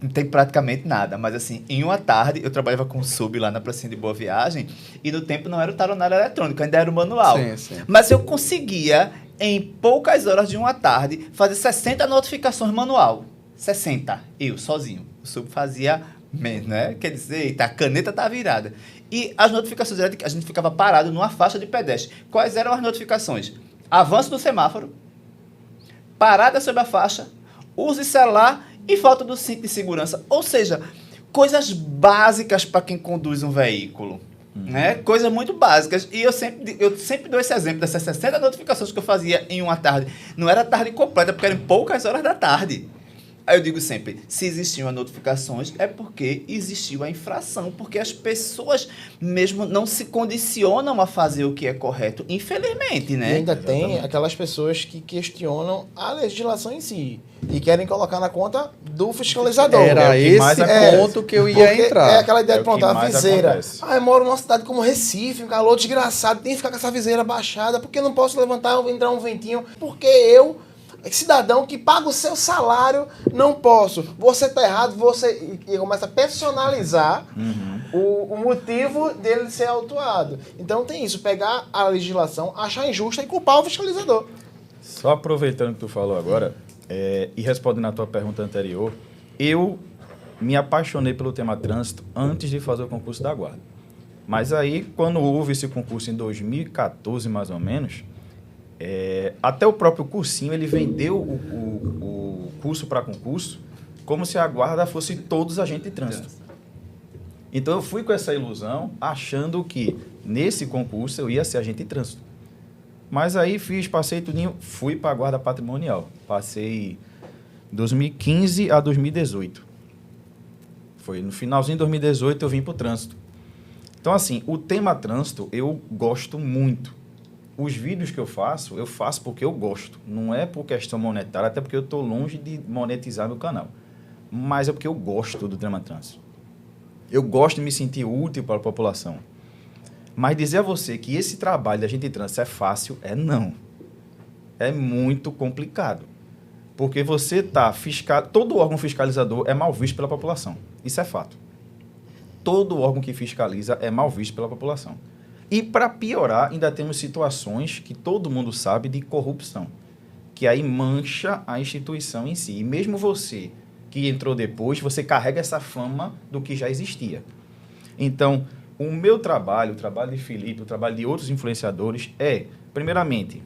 Não tem praticamente nada, mas assim, em uma tarde eu trabalhava com sub lá na pracinha de Boa Viagem e no tempo não era o taronário eletrônico, ainda era o manual. Sim, sim. Mas eu conseguia, em poucas horas de uma tarde, fazer 60 notificações manual. 60, eu sozinho. O sub fazia menos, né? Quer dizer, eita, a caneta tá virada. E as notificações eram de que a gente ficava parado numa faixa de pedestre. Quais eram as notificações? Avanço do semáforo, parada sobre a faixa, use celular e falta do cinto de segurança. Ou seja, coisas básicas para quem conduz um veículo. Né? Coisas muito básicas. E eu sempre dou esse exemplo dessas 60 notificações que eu fazia em uma tarde. Não era tarde completa, porque eram poucas horas da tarde. Aí eu digo sempre, se existiam as notificações, é porque existiu a infração, porque as pessoas mesmo não se condicionam a fazer o que é correto, infelizmente, né? E ainda tem aquelas pessoas que questionam a legislação em si e querem colocar na conta do fiscalizador. Era É o que mais esse ponto que eu ia Porque entrar. É aquela ideia É de o que pronto, a mais viseira. acontece. Eu moro numa cidade como Recife, um calor desgraçado, tem que ficar com essa viseira baixada, porque eu não posso levantar, entrar um ventinho, porque eu, cidadão que paga o seu salário, não posso. Você tá errado, e começa a personalizar o motivo dele ser autuado. Então tem isso, pegar a legislação, achar injusta e culpar o fiscalizador. Só aproveitando que tu falou agora, e respondendo à tua pergunta anterior, eu me apaixonei pelo tema trânsito antes de fazer o concurso da Guarda. Mas aí, quando houve esse concurso em 2014, mais ou menos, até o próprio cursinho, ele vendeu o curso para concurso como se a Guarda fosse todos agentes de trânsito. Então, eu fui com essa ilusão, achando que nesse concurso eu ia ser agente de trânsito. Mas aí passei tudinho, fui para a Guarda Patrimonial. Passei 2015 a 2018. Foi no finalzinho de 2018 eu vim para o trânsito. Então, assim, o tema trânsito eu gosto muito. Os vídeos que eu faço porque eu gosto. Não é por questão monetária, até porque eu estou longe de monetizar meu canal. Mas é porque eu gosto do tema trânsito. Eu gosto de me sentir útil para a população. Mas dizer a você que esse trabalho da gente de trânsito é fácil, não. É muito complicado. Porque você está todo órgão fiscalizador é mal visto pela população. Isso é fato. Todo órgão que fiscaliza é mal visto pela população. E, para piorar, ainda temos situações que todo mundo sabe de corrupção, que aí mancha a instituição em si. E mesmo você, que entrou depois, você carrega essa fama do que já existia. Então, O meu trabalho, o trabalho de Felipe, o trabalho de outros influenciadores é, primeiramente,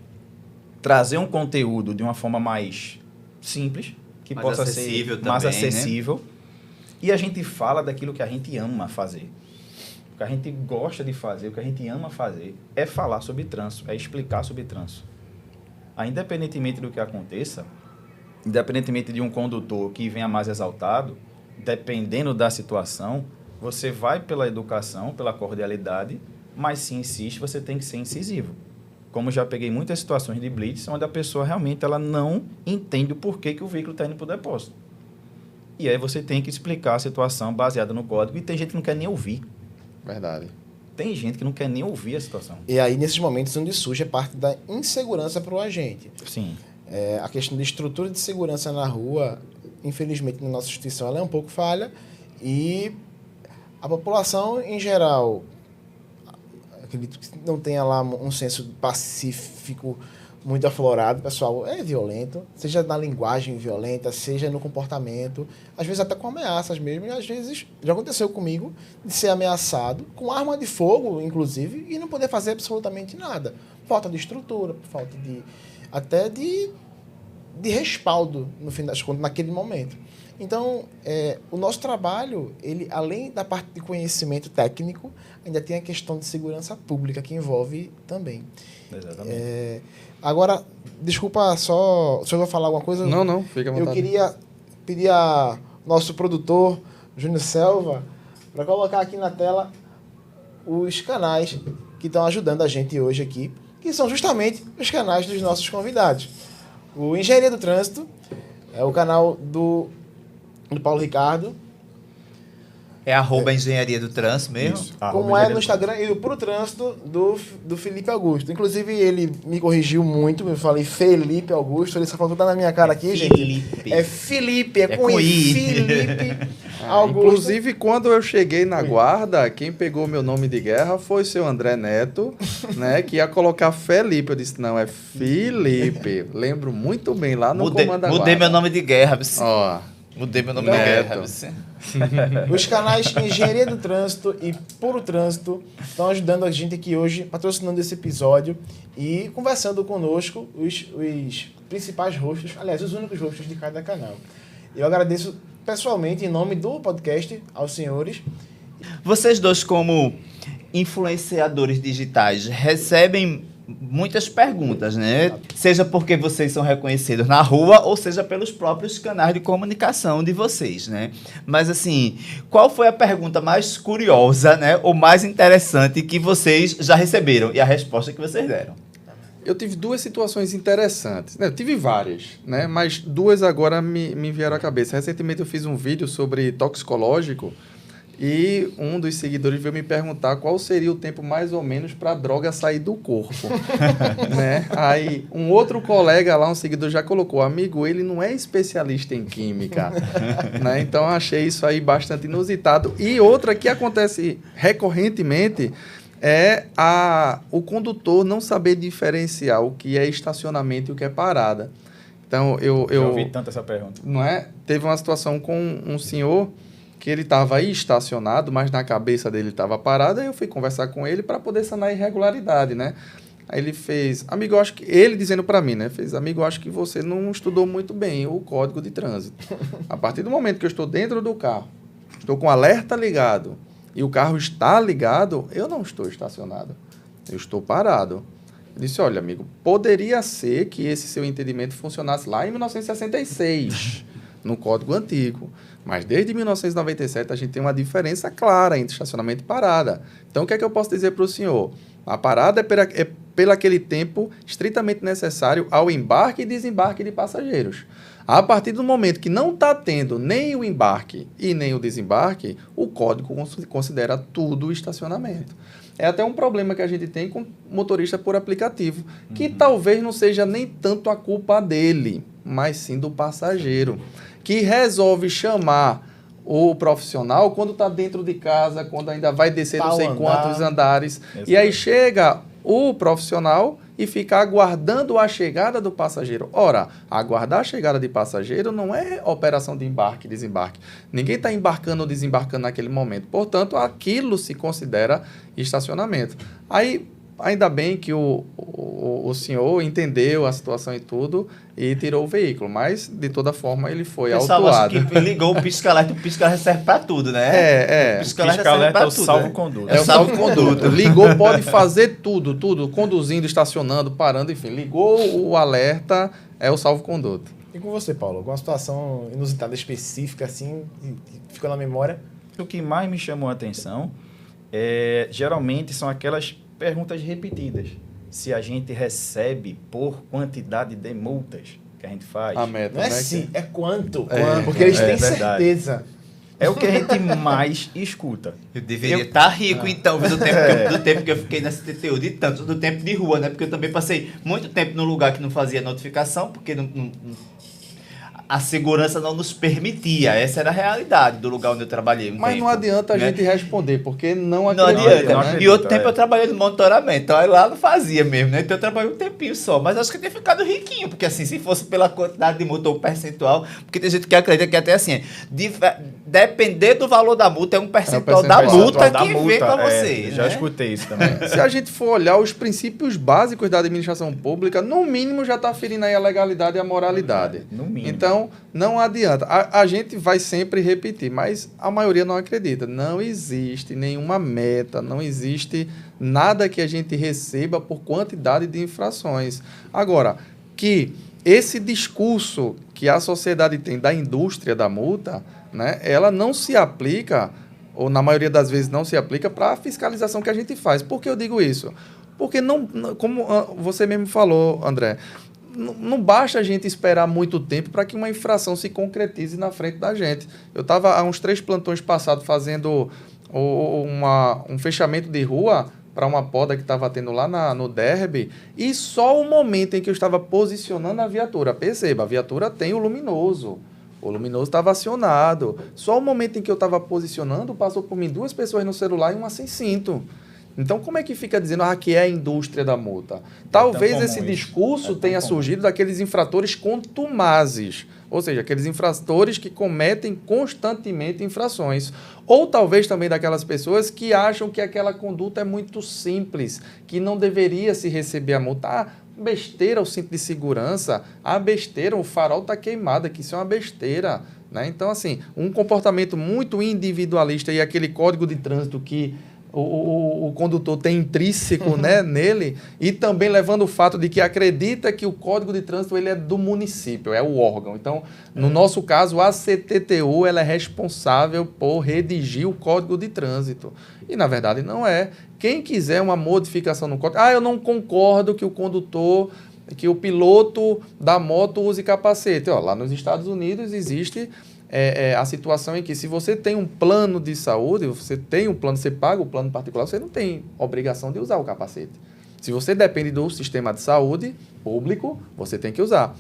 trazer um conteúdo de uma forma mais simples, que Mais possa acessível ser mais também, né? acessível. E a gente fala daquilo que a gente ama fazer. O que a gente gosta de fazer, o que a gente ama fazer, é falar sobre trânsito, é explicar sobre trânsito. Independentemente do que aconteça, independentemente de um condutor que venha mais exaltado, dependendo da situação, você vai pela educação, pela cordialidade, mas se insiste, você tem que ser incisivo. Como já peguei muitas situações de blitz, onde a pessoa realmente ela não entende o porquê que o veículo está indo para o depósito. E aí você tem que explicar a situação baseada no código, e tem gente que não quer nem ouvir. Verdade. Tem gente que não quer nem ouvir a situação. E aí, nesses momentos onde surge a parte da insegurança para o agente. Sim. A questão de estrutura de segurança na rua, infelizmente, na nossa instituição, ela é um pouco falha. E a população, em geral, acredito que não tenha lá um senso pacífico muito aflorado. O pessoal é violento, seja na linguagem violenta, seja no comportamento, às vezes até com ameaças mesmo, e às vezes já aconteceu comigo de ser ameaçado com arma de fogo, inclusive, e não poder fazer absolutamente nada. Falta de estrutura, falta de respaldo, no fim das contas, naquele momento. Então, o nosso trabalho, ele, além da parte de conhecimento técnico, ainda tem a questão de segurança pública, que envolve também. Exatamente. Agora, desculpa só, se eu vou falar alguma coisa. Não, fica à vontade. Eu queria pedir a nosso produtor, Júnior Selva, para colocar aqui na tela os canais que estão ajudando a gente hoje aqui, que são justamente os canais dos nossos convidados. O Engenharia do Trânsito é o canal do Paulo Ricardo. É @engenharia do trânsito mesmo? Isso. Como é no Instagram, e o Pro Trânsito do Felipe Augusto. Inclusive, ele me corrigiu muito, eu falei Felipe Augusto, ele só falou tudo na minha cara aqui, gente. Felipe. É Felipe, é com I. Felipe Augusto. Inclusive, quando eu cheguei na guarda, quem pegou meu nome de guerra foi o seu André Neto, né? Que ia colocar Felipe. Eu disse, não, é Felipe. Lembro muito bem, lá no Comando da Guarda. Mudei meu nome de guerra. Ó, Mudei meu nome Então, de guerra. Os canais Engenharia do Trânsito e Puro Trânsito estão ajudando a gente aqui hoje, patrocinando esse episódio e conversando conosco os principais rostos, aliás, os únicos rostos de cada canal. Eu agradeço pessoalmente, em nome do podcast, aos senhores. Vocês dois, como influenciadores digitais, recebem muitas perguntas, né? Seja porque vocês são reconhecidos na rua, ou seja pelos próprios canais de comunicação de vocês, né? Mas, assim, qual foi a pergunta mais curiosa, né? Ou mais interessante que vocês já receberam? E a resposta que vocês deram? eu tive duas situações interessantes. Eu tive várias, né? Mas duas agora me vieram à cabeça. Recentemente eu fiz um vídeo sobre toxicológico e um dos seguidores veio me perguntar qual seria o tempo mais ou menos para a droga sair do corpo. Né? Aí um outro colega lá, um seguidor, já colocou, amigo, ele não é especialista em química. Né? Então eu achei isso aí bastante inusitado. E outra que acontece recorrentemente é o condutor não saber diferenciar o que é estacionamento e o que é parada. Então, eu ouvi tanto essa pergunta. Não é? Teve uma situação com um senhor que ele estava aí estacionado, mas na cabeça dele estava parado, aí eu fui conversar com ele para poder sanar a irregularidade, né? Aí ele fez, amigo, eu acho que... Ele dizendo para mim, né? Fez, amigo, eu acho que você não estudou muito bem o código de trânsito. A partir do momento que eu estou dentro do carro, estou com o alerta ligado, e o carro está ligado, eu não estou estacionado. Eu estou parado. Eu disse, olha, amigo, poderia ser que esse seu entendimento funcionasse lá em 1966, no código antigo. Mas desde 1997 a gente tem uma diferença clara entre estacionamento e parada. Então, o que é que eu posso dizer para o senhor? A parada é pelo aquele tempo estritamente necessário ao embarque e desembarque de passageiros. A partir do momento que não está tendo nem o embarque e nem o desembarque, o código considera tudo estacionamento. É até um problema que a gente tem com motorista por aplicativo, que talvez não seja nem tanto a culpa dele, mas sim do passageiro, que resolve chamar o profissional quando está dentro de casa, quando ainda vai descer não sei quantos andares. Exato. E aí chega o profissional e ficar aguardando a chegada do passageiro. Ora, aguardar a chegada de passageiro não é operação de embarque e desembarque. Ninguém está embarcando ou desembarcando naquele momento. Portanto, aquilo se considera estacionamento. Aí, ainda bem que o senhor entendeu a situação e tudo e tirou o veículo, mas de toda forma ele foi Pessoal, autuado. acho que ligou o pisca-alerta serve para tudo, né? O Pisca-alerta é o salvo-conduto. É o salvo-conduto. Ligou, pode fazer tudo, conduzindo, estacionando, parando, enfim. Ligou o alerta, é o salvo-conduto. E com você, Paulo? Alguma situação inusitada, específica, assim, que ficou na memória? O que mais me chamou a atenção geralmente são aquelas perguntas repetidas. Se a gente recebe por quantidade de multas que a gente faz. A meta, Não é né? sim, é quanto. É, porque eles têm verdade. certeza. É o que a gente mais escuta. Eu deveria estar rico, então, do tempo que eu fiquei na CTTU, do tempo de rua, né? Porque eu também passei muito tempo num lugar que não fazia notificação, porque a segurança não nos permitia. Essa era a realidade do lugar onde eu trabalhei. Mas não adianta a né? gente responder, porque não Não acredita. adianta. não Né? acredita. E outro tempo eu trabalhei no monitoramento, então aí lá não fazia mesmo, né? Então eu trabalhei um tempinho só, mas acho que eu teria ficado riquinho, porque assim, se fosse pela quantidade de multa ou percentual, porque tem gente que acredita que até assim, depender do valor da multa, é um percentual da percentual multa da que vem pra multa, você. Já né? escutei isso também. Se a gente for olhar os princípios básicos da administração pública, no mínimo já está ferindo aí a legalidade e a moralidade. No mínimo. Então, não adianta. A gente vai sempre repetir, mas a maioria não acredita. Não existe nenhuma meta, não existe nada que a gente receba por quantidade de infrações. Agora, que esse discurso que a sociedade tem da indústria da multa, né, ela não se aplica, ou na maioria das vezes não se aplica, para a fiscalização que a gente faz. Por que eu digo isso? Porque, como você mesmo falou, André, não basta a gente esperar muito tempo para que uma infração se concretize na frente da gente. Eu estava há uns 3 plantões passados fazendo um fechamento de rua para uma poda que estava tendo lá no derby, e só o momento em que eu estava posicionando a viatura, perceba, a viatura tem o luminoso estava acionado, só o momento em que eu estava posicionando, passou por mim 2 pessoas no celular e uma sem cinto. Então, como é que fica dizendo que é a indústria da multa? Talvez esse discurso tenha surgido daqueles infratores contumazes, ou seja, aqueles infratores que cometem constantemente infrações. Ou talvez também daquelas pessoas que acham que aquela conduta é muito simples, que não deveria se receber a multa. Besteira o cinto de segurança, besteira, o farol está queimado, que isso é uma besteira. Né? Então, assim, um comportamento muito individualista e aquele código de trânsito que o condutor tem intrínseco né, nele, e também levando o fato de que acredita que o Código de Trânsito ele é do município, é o órgão. Então, no nosso caso, a CTTU ela é responsável por redigir o Código de Trânsito. E, na verdade, não é. Quem quiser uma modificação no código... eu não concordo que o piloto da moto use capacete. Lá nos Estados Unidos existe... a situação em que se você tem um plano de saúde, você paga o plano particular, você não tem obrigação de usar o capacete. Se você depende do sistema de saúde público, você tem que usar.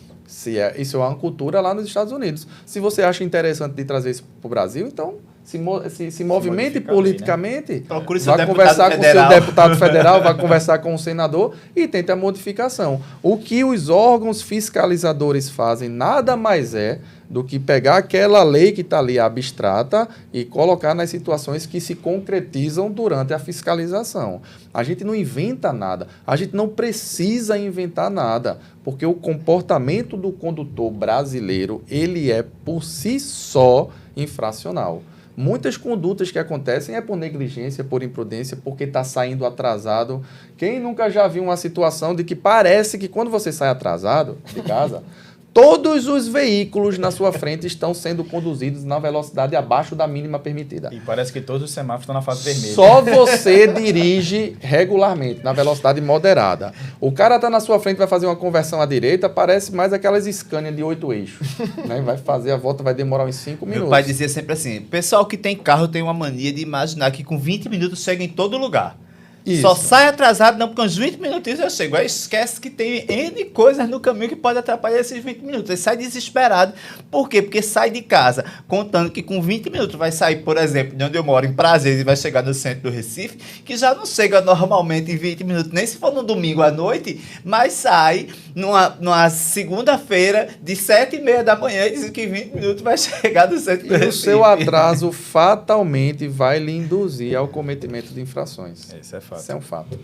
Isso é uma cultura lá nos Estados Unidos. Se você acha interessante de trazer isso para o Brasil, então se movimente politicamente, né? Vai conversar com o seu deputado federal, vai conversar com o senador e tente a modificação. O que os órgãos fiscalizadores fazem nada mais é do que pegar aquela lei que está ali abstrata e colocar nas situações que se concretizam durante a fiscalização. A gente não inventa nada, a gente não precisa inventar nada, porque o comportamento do condutor brasileiro, ele é por si só infracional. Muitas condutas que acontecem é por negligência, por imprudência, porque está saindo atrasado. Quem nunca já viu uma situação de que parece que quando você sai atrasado de casa... Todos os veículos na sua frente estão sendo conduzidos na velocidade abaixo da mínima permitida. E parece que todos os semáforos estão na fase vermelha. Só você dirige regularmente, na velocidade moderada. O cara está na sua frente, vai fazer uma conversão à direita, parece mais aquelas Scania de 8 eixos. Né? Vai fazer a volta, vai demorar uns 5 minutos. Meu pai dizia sempre assim, pessoal que tem carro tem uma mania de imaginar que com 20 minutos chega em todo lugar. Isso. Só sai atrasado, não, porque uns 20 minutinhos eu chego. Aí esquece que tem N coisas no caminho que pode atrapalhar esses 20 minutos. Aí sai desesperado. Por quê? Porque sai de casa contando que com 20 minutos vai sair, por exemplo, de onde eu moro, em Prazeres, e vai chegar no centro do Recife, que já não chega normalmente em 20 minutos, nem se for no domingo à noite, mas sai numa segunda-feira de 7h30 da manhã e diz que em 20 minutos vai chegar no centro do E o Recife. seu atraso fatalmente vai lhe induzir ao cometimento de infrações. Isso é fato. Isso é um fato.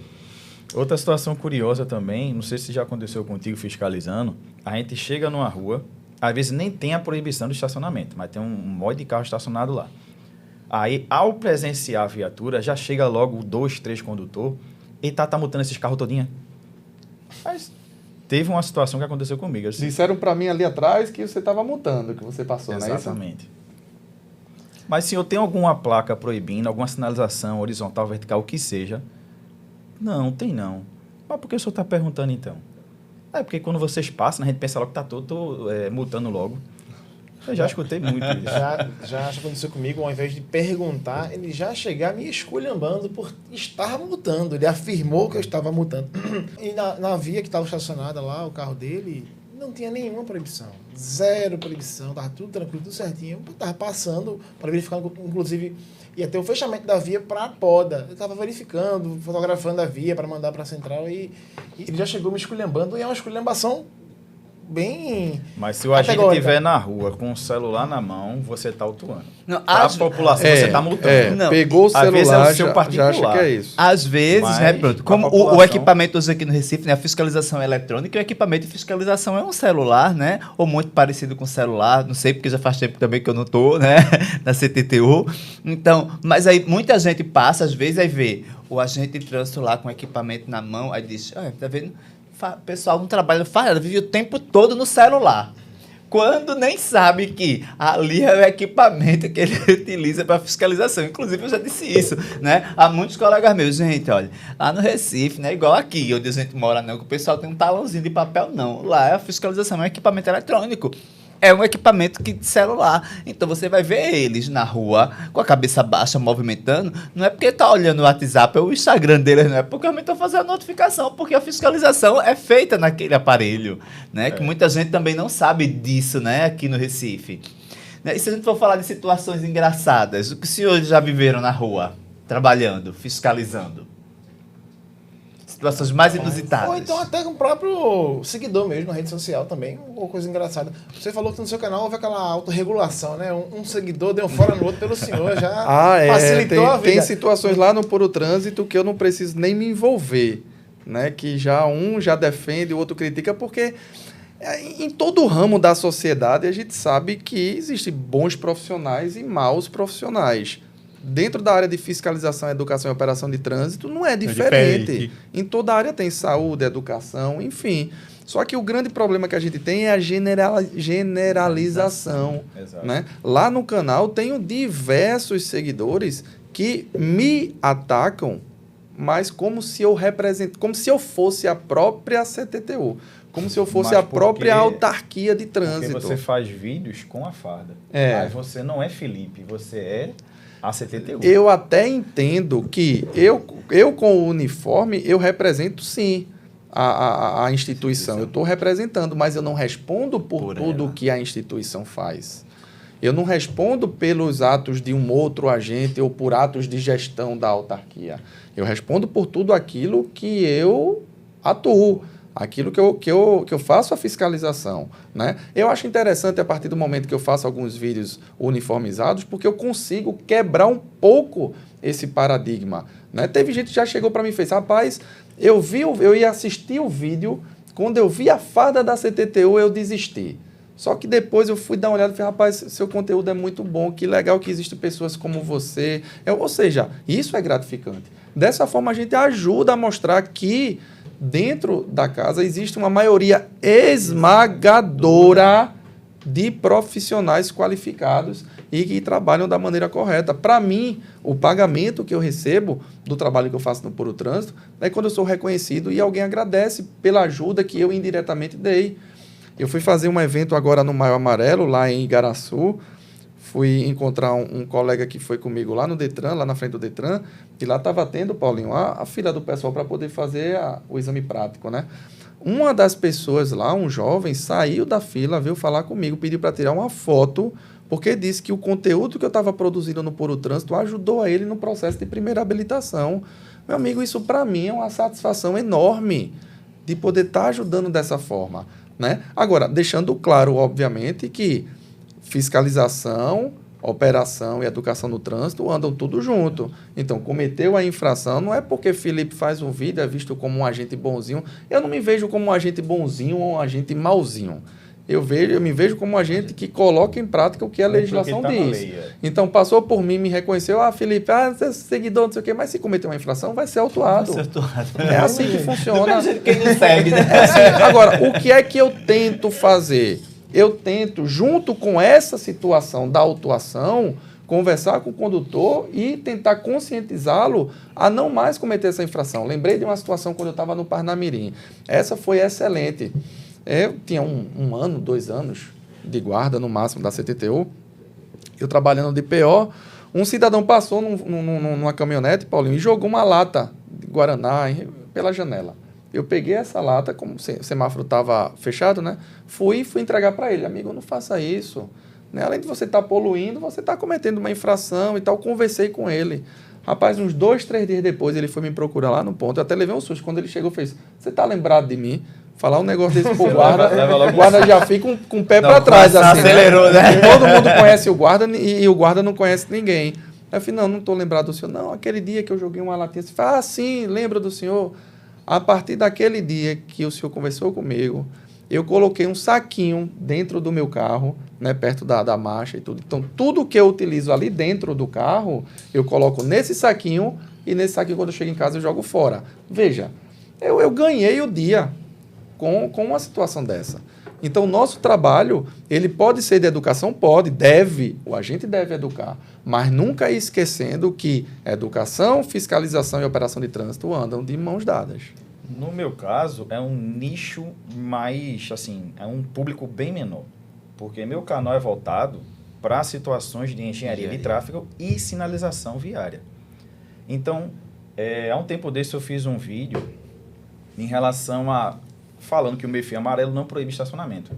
Outra situação curiosa também, não sei se já aconteceu contigo fiscalizando, a gente chega numa rua, às vezes nem tem a proibição de estacionamento, mas tem um monte de carro estacionado lá. Aí, ao presenciar a viatura, já chega logo 2, 3 condutor e tá multando esses carros todinha. Mas teve uma situação que aconteceu comigo. Assim, Disseram para mim ali atrás que você estava multando, que você passou, não é isso? exatamente. Mas se eu tenho alguma placa proibindo, alguma sinalização horizontal, vertical, o que seja, não, tem não. Mas por que o senhor está perguntando então? É porque quando vocês passam, a gente pensa logo que está todo multando logo. Eu já escutei muito isso. Já aconteceu comigo, ao invés de perguntar, ele já chegar me esculhambando por estar multando. Ele afirmou que eu estava multando. E na via que estava estacionada lá, o carro dele, não tinha nenhuma proibição. Zero proibição, estava tudo tranquilo, tudo certinho. Eu estava passando para verificar, inclusive, ia ter o fechamento da via para a poda. Eu estava verificando, fotografando a via para mandar para a central e ele já chegou me esculhambando. E é uma esculhambação bem Mas se o agente categórica. estiver na rua com o celular na mão, você está autuando. Não, Para a às- população, você está multando. Não. Pegou o Às vezes é o celular, seu já particular. acha que é isso. Às vezes, Mas né, pronto. a Como o população- equipamento hoje aqui no Recife, né, a fiscalização eletrônica, e o equipamento de fiscalização é um celular, né? Ou muito parecido com celular, não sei, porque já faz tempo também que eu não tô, né, na CTTU. Então, mas aí muita gente passa, às vezes, aí vê o agente de trânsito lá com o equipamento na mão, aí diz, tá vendo? O pessoal não trabalha, vive o tempo todo no celular. Quando nem sabe que ali é o equipamento que ele utiliza para fiscalização. Inclusive, eu já disse isso, né? Há muitos colegas meus, gente, olha, lá no Recife, né? Igual aqui, onde a gente mora, não, que o pessoal tem um talãozinho de papel, não. Lá a fiscalização é um equipamento eletrônico. É um equipamento de celular. Então você vai ver eles na rua com a cabeça baixa, movimentando. Não é porque tá olhando o WhatsApp ou o Instagram deles, não é porque realmente estão fazendo a notificação, porque a fiscalização é feita naquele aparelho, né? Que muita gente também não sabe disso, né? Aqui no Recife. Né? E se a gente for falar de situações engraçadas, o que os senhores já viveram na rua, trabalhando, fiscalizando? Situações mais inusitadas. Ou então até com o próprio seguidor mesmo, na rede social também, ou coisa engraçada. Você falou que no seu canal houve aquela autorregulação, né? Um seguidor deu um fora no outro pelo senhor, já facilitou a vida. Tem situações lá no Puro Trânsito que eu não preciso nem me envolver, né? Que já um já defende, o outro critica, porque em todo o ramo da sociedade a gente sabe que existem bons profissionais e maus profissionais. Dentro da área de fiscalização, educação e operação de trânsito, não é diferente. Em toda a área tem saúde, educação, enfim. Só que o grande problema que a gente tem é a generalização. Exato. Né? Lá no canal tenho diversos seguidores que me atacam, mas como se eu fosse a própria CTTU, como se eu fosse Mas a própria porque- autarquia de trânsito. Porque você faz vídeos com a farda. É. Aí você não é Felipe, você é a CTTU. Eu até entendo que eu com o uniforme, eu represento sim a instituição. Eu estou representando, mas eu não respondo por tudo ela. que a instituição faz. Eu não respondo pelos atos de um outro agente ou por atos de gestão da autarquia. Eu respondo por tudo aquilo que eu atuo, aquilo que eu faço a fiscalização. Né? Eu acho interessante a partir do momento que eu faço alguns vídeos uniformizados, porque eu consigo quebrar um pouco esse paradigma. Né? Teve gente que já chegou para mim e fez, rapaz, eu ia assistir o vídeo, quando eu vi a farda da CTTU, eu desisti. Só que depois eu fui dar uma olhada e falei, rapaz, seu conteúdo é muito bom, que legal que existem pessoas como você. Ou seja, isso é gratificante. Dessa forma, a gente ajuda a mostrar que dentro da casa existe uma maioria esmagadora de profissionais qualificados e que trabalham da maneira correta. Para mim, o pagamento que eu recebo do trabalho que eu faço no Puro Trânsito é quando eu sou reconhecido e alguém agradece pela ajuda que eu indiretamente dei. Eu fui fazer um evento agora no Maio Amarelo, lá em Igaraçu. fui encontrar um colega que foi comigo lá no Detran, lá na frente do Detran, e lá estava tendo, Paulinho, a fila do pessoal para poder fazer o exame prático, né? Uma das pessoas lá, um jovem, saiu da fila, veio falar comigo, pediu para tirar uma foto, porque disse que o conteúdo que eu estava produzindo no Puro Trânsito ajudou a ele no processo de primeira habilitação. Meu amigo, isso para mim é uma satisfação enorme de poder estar ajudando dessa forma, né? Agora, deixando claro, obviamente, que fiscalização, operação e educação no trânsito andam tudo junto. Então, cometeu a infração, não é porque Felipe faz um vídeo, é visto como um agente bonzinho. Eu não me vejo como um agente bonzinho ou um agente mauzinho. Eu me vejo como um agente que coloca em prática o que a legislação diz. Então, passou por mim, me reconheceu, Felipe, você é seguidor, não sei o quê, mas se cometer uma infração, vai ser autuado. É assim que funciona. Quem não segue, né? É assim. Agora, o que é que eu tento fazer? Eu tento, junto com essa situação da autuação, conversar com o condutor e tentar conscientizá-lo a não mais cometer essa infração. Lembrei de uma situação quando eu estava no Parnamirim. Essa foi excelente. Eu tinha um ano, 2 anos de guarda, no máximo, da CTTU. Eu trabalhando de PO. Um cidadão passou numa caminhonete, Paulinho, e jogou uma lata de Guaraná pela janela. Eu peguei essa lata, como o semáforo estava fechado, né? Fui entregar para ele. Amigo, não faça isso. Né? Além de você estar poluindo, você está cometendo uma infração e tal. Conversei com ele. Rapaz, uns 2, 3 dias depois, ele foi me procurar lá no ponto. Eu até levei um susto. Quando ele chegou, fez, você está lembrado de mim? Falar um negócio desse pro guarda, o guarda já fica com o pé para trás. Assim, acelerou, né? Todo mundo conhece o guarda e o guarda não conhece ninguém. Eu falei, não estou lembrado do senhor. Não, aquele dia que eu joguei uma latinha. Você fala, sim, lembro do senhor. A partir daquele dia que o senhor conversou comigo, eu coloquei um saquinho dentro do meu carro, né, perto da marcha e tudo. Então, tudo que eu utilizo ali dentro do carro, eu coloco nesse saquinho e nesse saquinho, quando eu chego em casa, eu jogo fora. Veja, eu ganhei o dia com uma situação dessa. Então, o nosso trabalho, ele pode ser de educação? Pode, deve. O agente deve educar. Mas nunca esquecendo que educação, fiscalização e operação de trânsito andam de mãos dadas. No meu caso, é um nicho mais, assim, é um público bem menor. Porque meu canal é voltado para situações de engenharia de tráfego e sinalização viária. Então, há um tempo desse eu fiz um vídeo em relação a... falando que o meio-fio amarelo não proíbe estacionamento.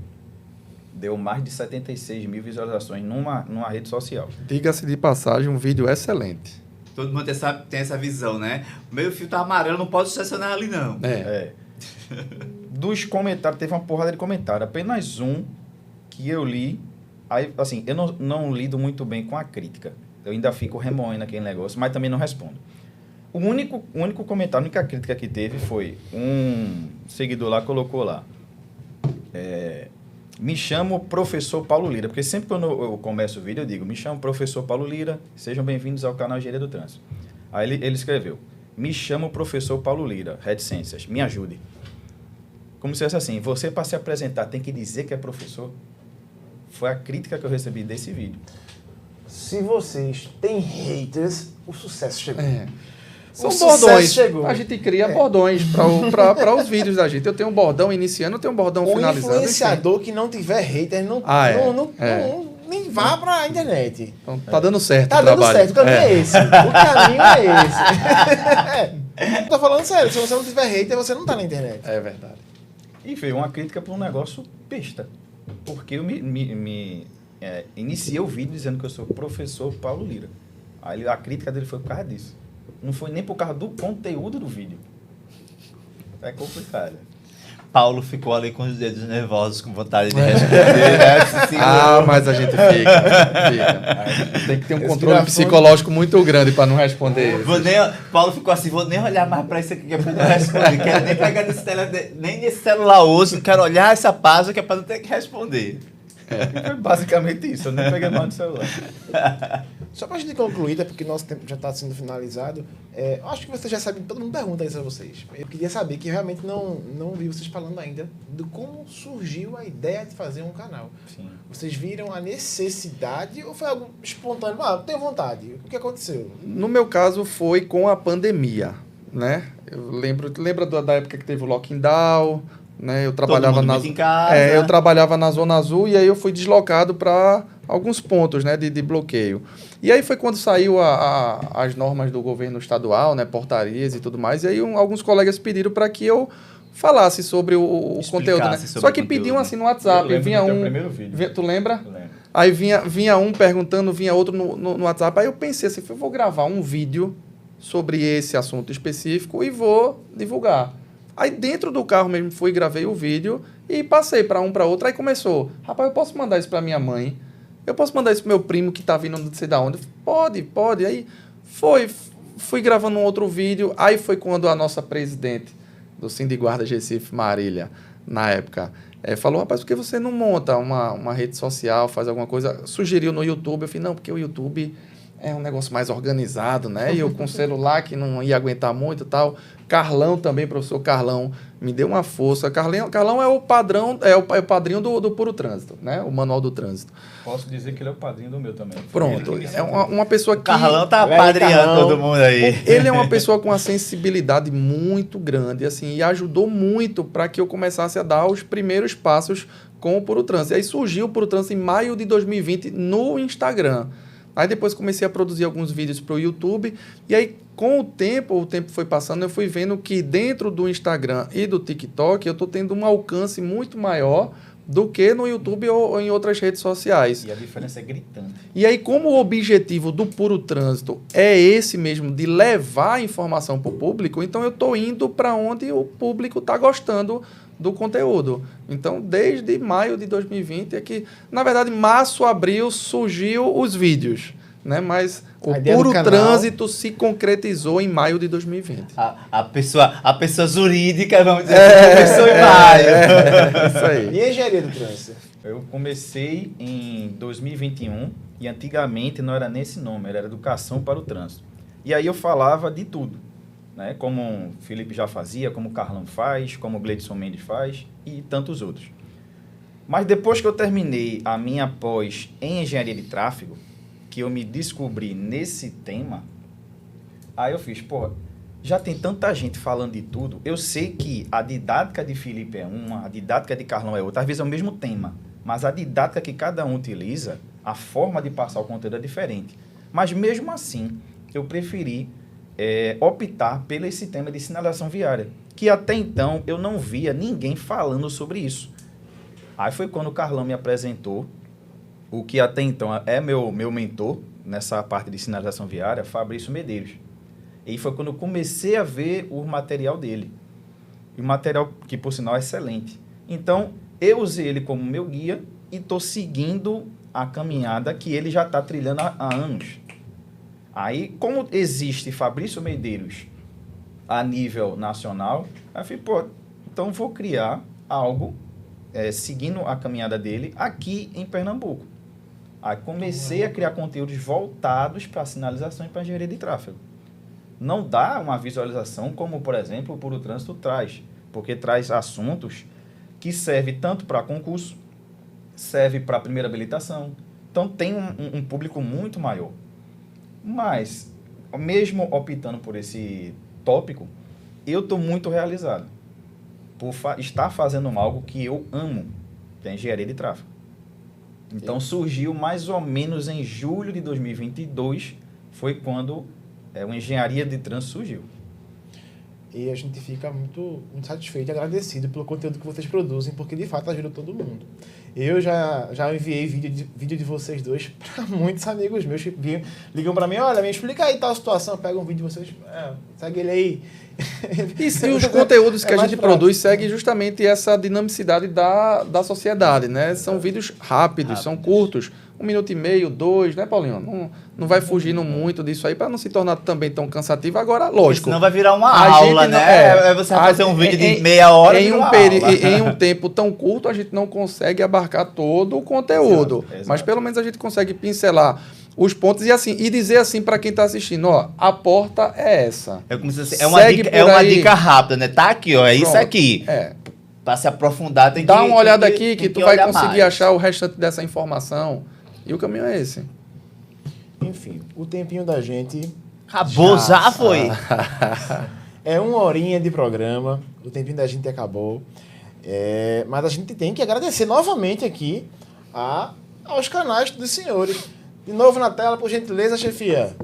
Deu mais de 76 mil visualizações numa rede social. Diga-se de passagem, um vídeo excelente. Todo mundo tem essa visão, né? O meio-fio tá amarelo, não pode estacionar ali, não. Dos comentários, teve uma porrada de comentário. Apenas um que eu li. Aí, assim, eu não lido muito bem com a crítica. Eu ainda fico remoendo aquele negócio, mas também não respondo. O único comentário, a única crítica que teve foi um seguidor lá, colocou lá. Me chamo Professor Paulo Lira, porque sempre quando eu começo o vídeo eu digo, me chamo Professor Paulo Lira, sejam bem-vindos ao canal Engenharia do Trânsito. Aí ele escreveu, me chamo Professor Paulo Lira, reticências, me ajude. Como se fosse assim, você para se apresentar tem que dizer que é professor? Foi a crítica que eu recebi desse vídeo. Se vocês têm haters, o sucesso chegou. São o bordões. Chegou. A gente cria bordões para os vídeos da gente. Eu tenho um bordão iniciando, eu tenho um bordão finalizando. O influenciador que não tiver hater, nem vá para a internet. Então, tá dando certo tá o trabalho. Tá dando certo, o caminho é esse. O caminho é esse. Tô falando sério, se você não tiver hater, você não tá na internet. É verdade. E veio uma crítica para um negócio besta. Porque eu iniciei o vídeo dizendo que eu sou Professor Paulo Lira. Aí a crítica dele foi por causa disso. Não foi nem por causa do conteúdo do vídeo. É complicado. Paulo ficou ali com os dedos nervosos, com vontade de responder, né? Mas a gente fica. Tem que ter um controle psicológico muito grande para não responder isso. Paulo ficou assim, vou nem olhar mais para isso aqui que é para não responder. Quero nem pegar nem nesse celular hoje, não quero olhar essa página que é para não ter que responder. Foi basicamente isso, eu nem peguei mais no celular. Só pra gente concluir, até porque nosso tempo já está sendo finalizado, eu acho que vocês já sabem, todo mundo pergunta isso a vocês. Eu queria saber, que realmente não vi vocês falando ainda, de como surgiu a ideia de fazer um canal. Sim. Vocês viram a necessidade ou foi algo espontâneo? Tenho vontade. O que aconteceu? No meu caso, foi com a pandemia, né? Eu lembro da época que teve o lockdown, né? Eu trabalhava em casa. Eu trabalhava na Zona Azul e aí eu fui deslocado para alguns pontos, né, de bloqueio. E aí foi quando saiu as normas do governo estadual, né, portarias e tudo mais, e aí alguns colegas pediram para que eu falasse sobre o conteúdo, né? sobre Só que o pediam conteúdo. assim no WhatsApp, Eu lembro vinha do teu um... primeiro vídeo. Tu lembra? Eu lembro. Aí vinha um perguntando, vinha outro no WhatsApp. Aí eu pensei assim, eu vou gravar um vídeo sobre esse assunto específico e vou divulgar. Aí dentro do carro mesmo fui, gravei o vídeo e passei para outro. Aí começou, rapaz, eu posso mandar isso para minha mãe? Eu posso mandar isso pro meu primo que tá vindo não sei da onde? Pode. Aí fui gravando um outro vídeo. Aí foi quando a nossa presidente do Sindiguarda Recife, Marília, na época, falou, rapaz, por que você não monta uma rede social, faz alguma coisa? Sugeriu no YouTube. Eu falei, não, porque o YouTube é um negócio mais organizado, né? E eu com celular que não ia aguentar muito e tal. Carlão também, professor Carlão, me deu uma força. Carlão é o padrão, é o padrinho do Puro Trânsito, né? O Manual do Trânsito. Posso dizer que ele é o padrinho do meu também. Pronto, é uma pessoa que... Carlão tá Velho padrinhando Carlão. todo mundo aí. Ele é uma pessoa com uma sensibilidade muito grande, assim, e ajudou muito para que eu começasse a dar os primeiros passos com o Puro Trânsito. E aí surgiu o Puro Trânsito em maio de 2020 no Instagram. Aí depois comecei a produzir alguns vídeos para o YouTube, e aí com o tempo foi passando, eu fui vendo que dentro do Instagram e do TikTok eu estou tendo um alcance muito maior do que no YouTube ou em outras redes sociais. E a diferença é gritante. E aí, como o objetivo do Puro Trânsito é esse mesmo, de levar a informação para o público, então eu estou indo para onde o público está gostando do conteúdo. Então, desde maio de 2020 é que, na verdade, março, abril, surgiu os vídeos, né? Mas o Puro Trânsito se concretizou em maio de 2020. A pessoa jurídica, vamos dizer assim, começou em maio. Isso aí. E a engenharia do trânsito? Eu comecei em 2021 e antigamente não era nesse nome, era Educação para o Trânsito. E aí eu falava de tudo, né? Como o Felipe já fazia, como o Carlão faz, como o Gleidson Mendes faz e tantos outros. Mas depois que eu terminei a minha pós em Engenharia de Tráfego, que eu me descobri nesse tema, aí eu fiz, já tem tanta gente falando de tudo, eu sei que a didática de Felipe é uma, a didática de Carlão é outra, às vezes é o mesmo tema, mas a didática que cada um utiliza, a forma de passar o conteúdo é diferente. Mas mesmo assim, eu preferi optar pelo esse tema de sinalização viária, que até então eu não via ninguém falando sobre isso. Aí foi quando o Carlão me apresentou o que até então é meu mentor nessa parte de sinalização viária, Fabrício Medeiros. E foi quando eu comecei a ver o material dele. E o material que, por sinal, é excelente. Então, eu usei ele como meu guia e estou seguindo a caminhada que ele já está trilhando há anos. Aí, como existe Fabrício Medeiros a nível nacional, eu falei, então vou criar algo seguindo a caminhada dele aqui em Pernambuco. Aí comecei a criar conteúdos voltados para sinalização e para engenharia de tráfego. Não dá uma visualização como, por exemplo, o Puro Trânsito traz, porque traz assuntos que servem tanto para concurso, serve para primeira habilitação. Então tem um público muito maior. Mas, mesmo optando por esse tópico, eu estou muito realizado por estar fazendo algo que eu amo, que é a engenharia de tráfego. Então, surgiu mais ou menos em julho de 2022, foi quando o Engenharia de Trânsito surgiu. E a gente fica muito satisfeito e agradecido pelo conteúdo que vocês produzem, porque de fato ajuda todo mundo. Eu já enviei vídeo de vocês dois para muitos amigos meus que ligam para mim, olha, me explica aí tal situação, pega um vídeo de vocês, segue ele aí. E os conteúdos que a gente prático. produz seguem justamente essa dinamicidade da sociedade, né? São vídeos rápidos, são curtos, 1 minuto e meio, 2, né, Paulinho? Não vai fugindo muito disso aí para não se tornar também tão cansativo. Agora, lógico. Senão vai virar uma a aula, gente não- né? Você vai fazer um vídeo de meia hora em vira um uma peri- aula. em um tempo tão curto, a gente não consegue abarcar todo o conteúdo. Exato. Mas pelo menos a gente consegue pincelar os pontos e dizer assim para quem está assistindo, ó, a porta é essa. É como se Segue é por uma aí. dica rápida, né? Tá aqui, ó. É isso Pronto. aqui. É. Pra se aprofundar, tem Dá que... uma olhada tem aqui que tem tu vai olhar conseguir mais. achar o restante dessa informação. E o caminho é esse. Enfim, o tempinho da gente Acabou, já foi. é 1 horinha de programa, o tempinho da gente acabou. Mas a gente tem que agradecer novamente aqui a aos canais dos senhores. De novo na tela, por gentileza, chefia.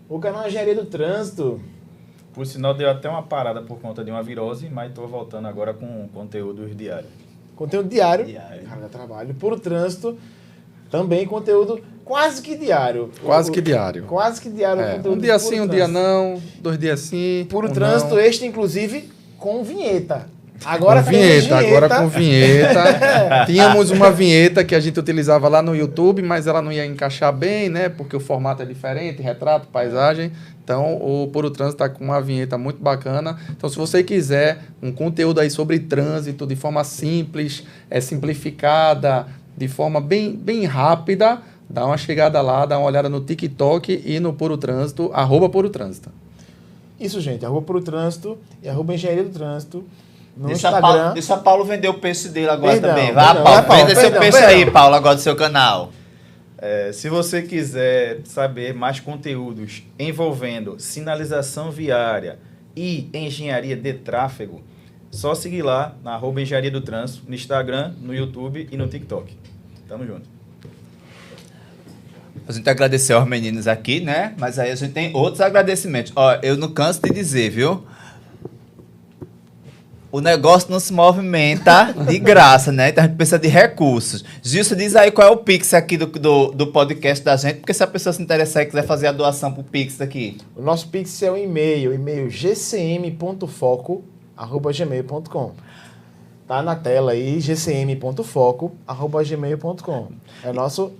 O canal Engenharia do Trânsito. Por sinal, deu até uma parada por conta de uma virose, mas estou voltando agora com conteúdos diários. Conteúdo diário. Diário. Cara, trabalho. Puro Trânsito. Também conteúdo quase que diário. Quase que diário. Quase que diário. É, Conteúdo um dia do sim, Puro um dia Trânsito. não, 2 dias sim. Puro um Trânsito, não. este, inclusive, com vinheta. Agora Com vinheta, agora com vinheta. Tínhamos uma vinheta que a gente utilizava lá no YouTube, mas ela não ia encaixar bem, né? Porque o formato é diferente, retrato, paisagem. Então, o Puro Trânsito está com uma vinheta muito bacana. Então, se você quiser um conteúdo aí sobre trânsito de forma simples, simplificada, de forma bem rápida, dá uma chegada lá, dá uma olhada no TikTok e no Puro Trânsito, @Puro Trânsito. Isso, gente. Puro Trânsito e Engenharia do Trânsito. No Deixa Instagram. deixa Paulo vender o peixe dele agora Perdão, também. Vá, perdão, Paulo, Paulo, venda seu perdão, peixe perdão. aí, Paulo, agora do seu canal. Se você quiser saber mais conteúdos envolvendo sinalização viária e engenharia de tráfego, só seguir lá na @Engenharia do Trânsito, no Instagram, no YouTube e no TikTok. Tamo junto. A gente agradeceu aos meninos aqui, né? Mas aí a gente tem outros agradecimentos. Ó, eu não canso de dizer, viu? O negócio não se movimenta de graça, né? Então a gente precisa de recursos. Gilson, diz aí qual é o Pix aqui do podcast da gente, porque se a pessoa se interessar e quiser fazer a doação pro Pix aqui. O nosso Pix é o e-mail gcm.foco@gmail.com. Tá na tela aí, gcm.foco@gmail.com. É o nosso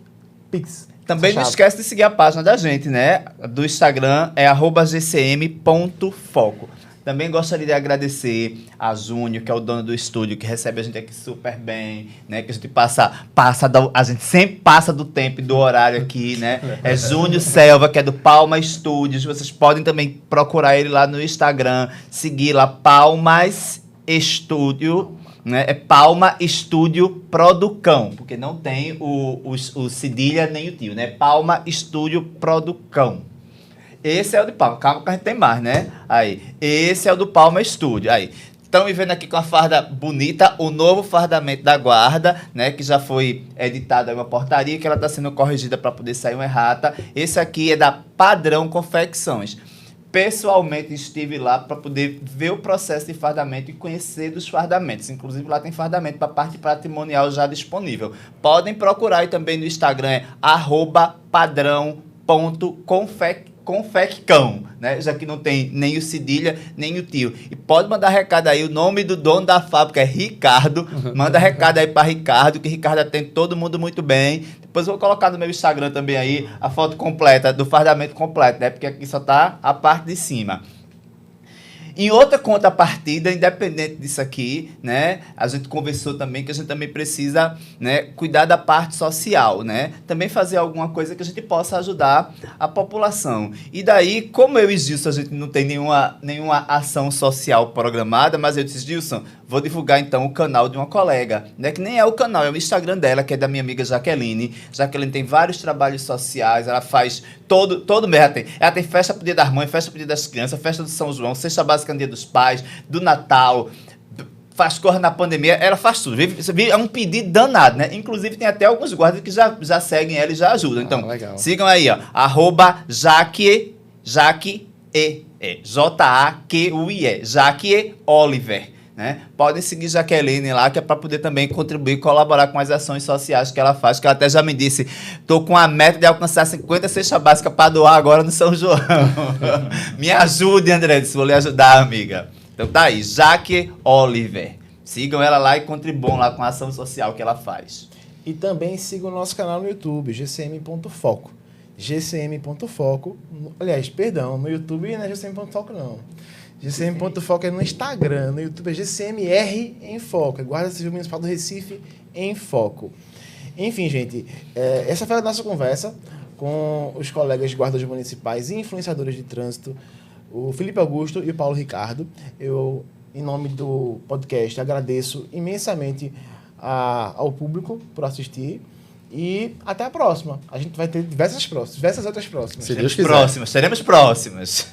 Pix. Também não Chave. esquece de seguir a página da gente, né? Do Instagram é @gcm.foco. Também gostaria de agradecer a Júnior, que é o dono do estúdio, que recebe a gente aqui super bem, né? Que a gente a gente sempre passa do tempo e do horário aqui, né? É Júnior Selva, que é do Palma Studios. Vocês podem também procurar ele lá no Instagram, seguir lá Palmas Estúdio, né? É Palma Estúdio Producão, porque não tem o cedilha nem o tio, né? Palma Estúdio Producão. Esse é o de Palma. Calma que a gente tem mais, né? Aí. Esse é o do Palma Studio. Aí. Estão me vendo aqui com a farda bonita, o novo fardamento da guarda, né? Que já foi editado em uma portaria, que ela está sendo corrigida para poder sair uma errata. Esse aqui é da Padrão Confecções. Pessoalmente estive lá para poder ver o processo de fardamento e conhecer dos fardamentos. Inclusive lá tem fardamento para a parte patrimonial já disponível. Podem procurar aí também no Instagram, é @padrão.confeccão, né? Já que não tem nem o cedilha, nem o tio. E pode mandar recado aí, o nome do dono da fábrica é Ricardo. Manda recado aí para Ricardo, que Ricardo atende todo mundo muito bem. Depois eu vou colocar no meu Instagram também aí a foto completa, do fardamento completo, né? Porque aqui só tá a parte de cima. Em outra contrapartida, independente disso aqui, né, a gente conversou também que a gente também precisa, né, cuidar da parte social, né, também fazer alguma coisa que a gente possa ajudar a população. E daí, como eu e Gilson, a gente não tem nenhuma ação social programada, mas eu disse, Gilson, vou divulgar então o canal de uma colega, né, que nem é o canal, é o Instagram dela, que é da minha amiga Jaqueline. Jaqueline tem vários trabalhos sociais, ela faz todo mês, ela tem festa pro Dia das Mães, festa pro Dia das Crianças, festa do São João, cesta básica no Dia dos Pais, do Natal, faz corre na pandemia, ela faz tudo. É um pedido danado, né? Inclusive tem até alguns guardas que já seguem ela e já ajudam. Então, legal. sigam aí, ó, @Jaque Oliver. Né? Podem seguir Jaqueline lá, que é para poder também contribuir e colaborar com as ações sociais que ela faz, que ela até já me disse, tô com a meta de alcançar 50 cestas básicas para doar agora no São João. Me ajude, André, se vou lhe ajudar, amiga. Então tá aí, Jaque Oliver. Sigam ela lá e contribuam lá com a ação social que ela faz. E também siga o nosso canal no YouTube, gcm.foco. gcm.foco. Aliás, perdão, no YouTube não é gcm.foco não. GCM.foco é no Instagram, no YouTube é GCMR em Foco, é Guarda Civil Municipal do Recife em Foco. Enfim, gente, essa foi a nossa conversa com os colegas guardas municipais e influenciadores de trânsito, o Felipe Augusto e o Paulo Ricardo. Eu, em nome do podcast, agradeço imensamente ao público por assistir e até a próxima. A gente vai ter diversas outras próximas. Se Deus quiser. Seremos próximas.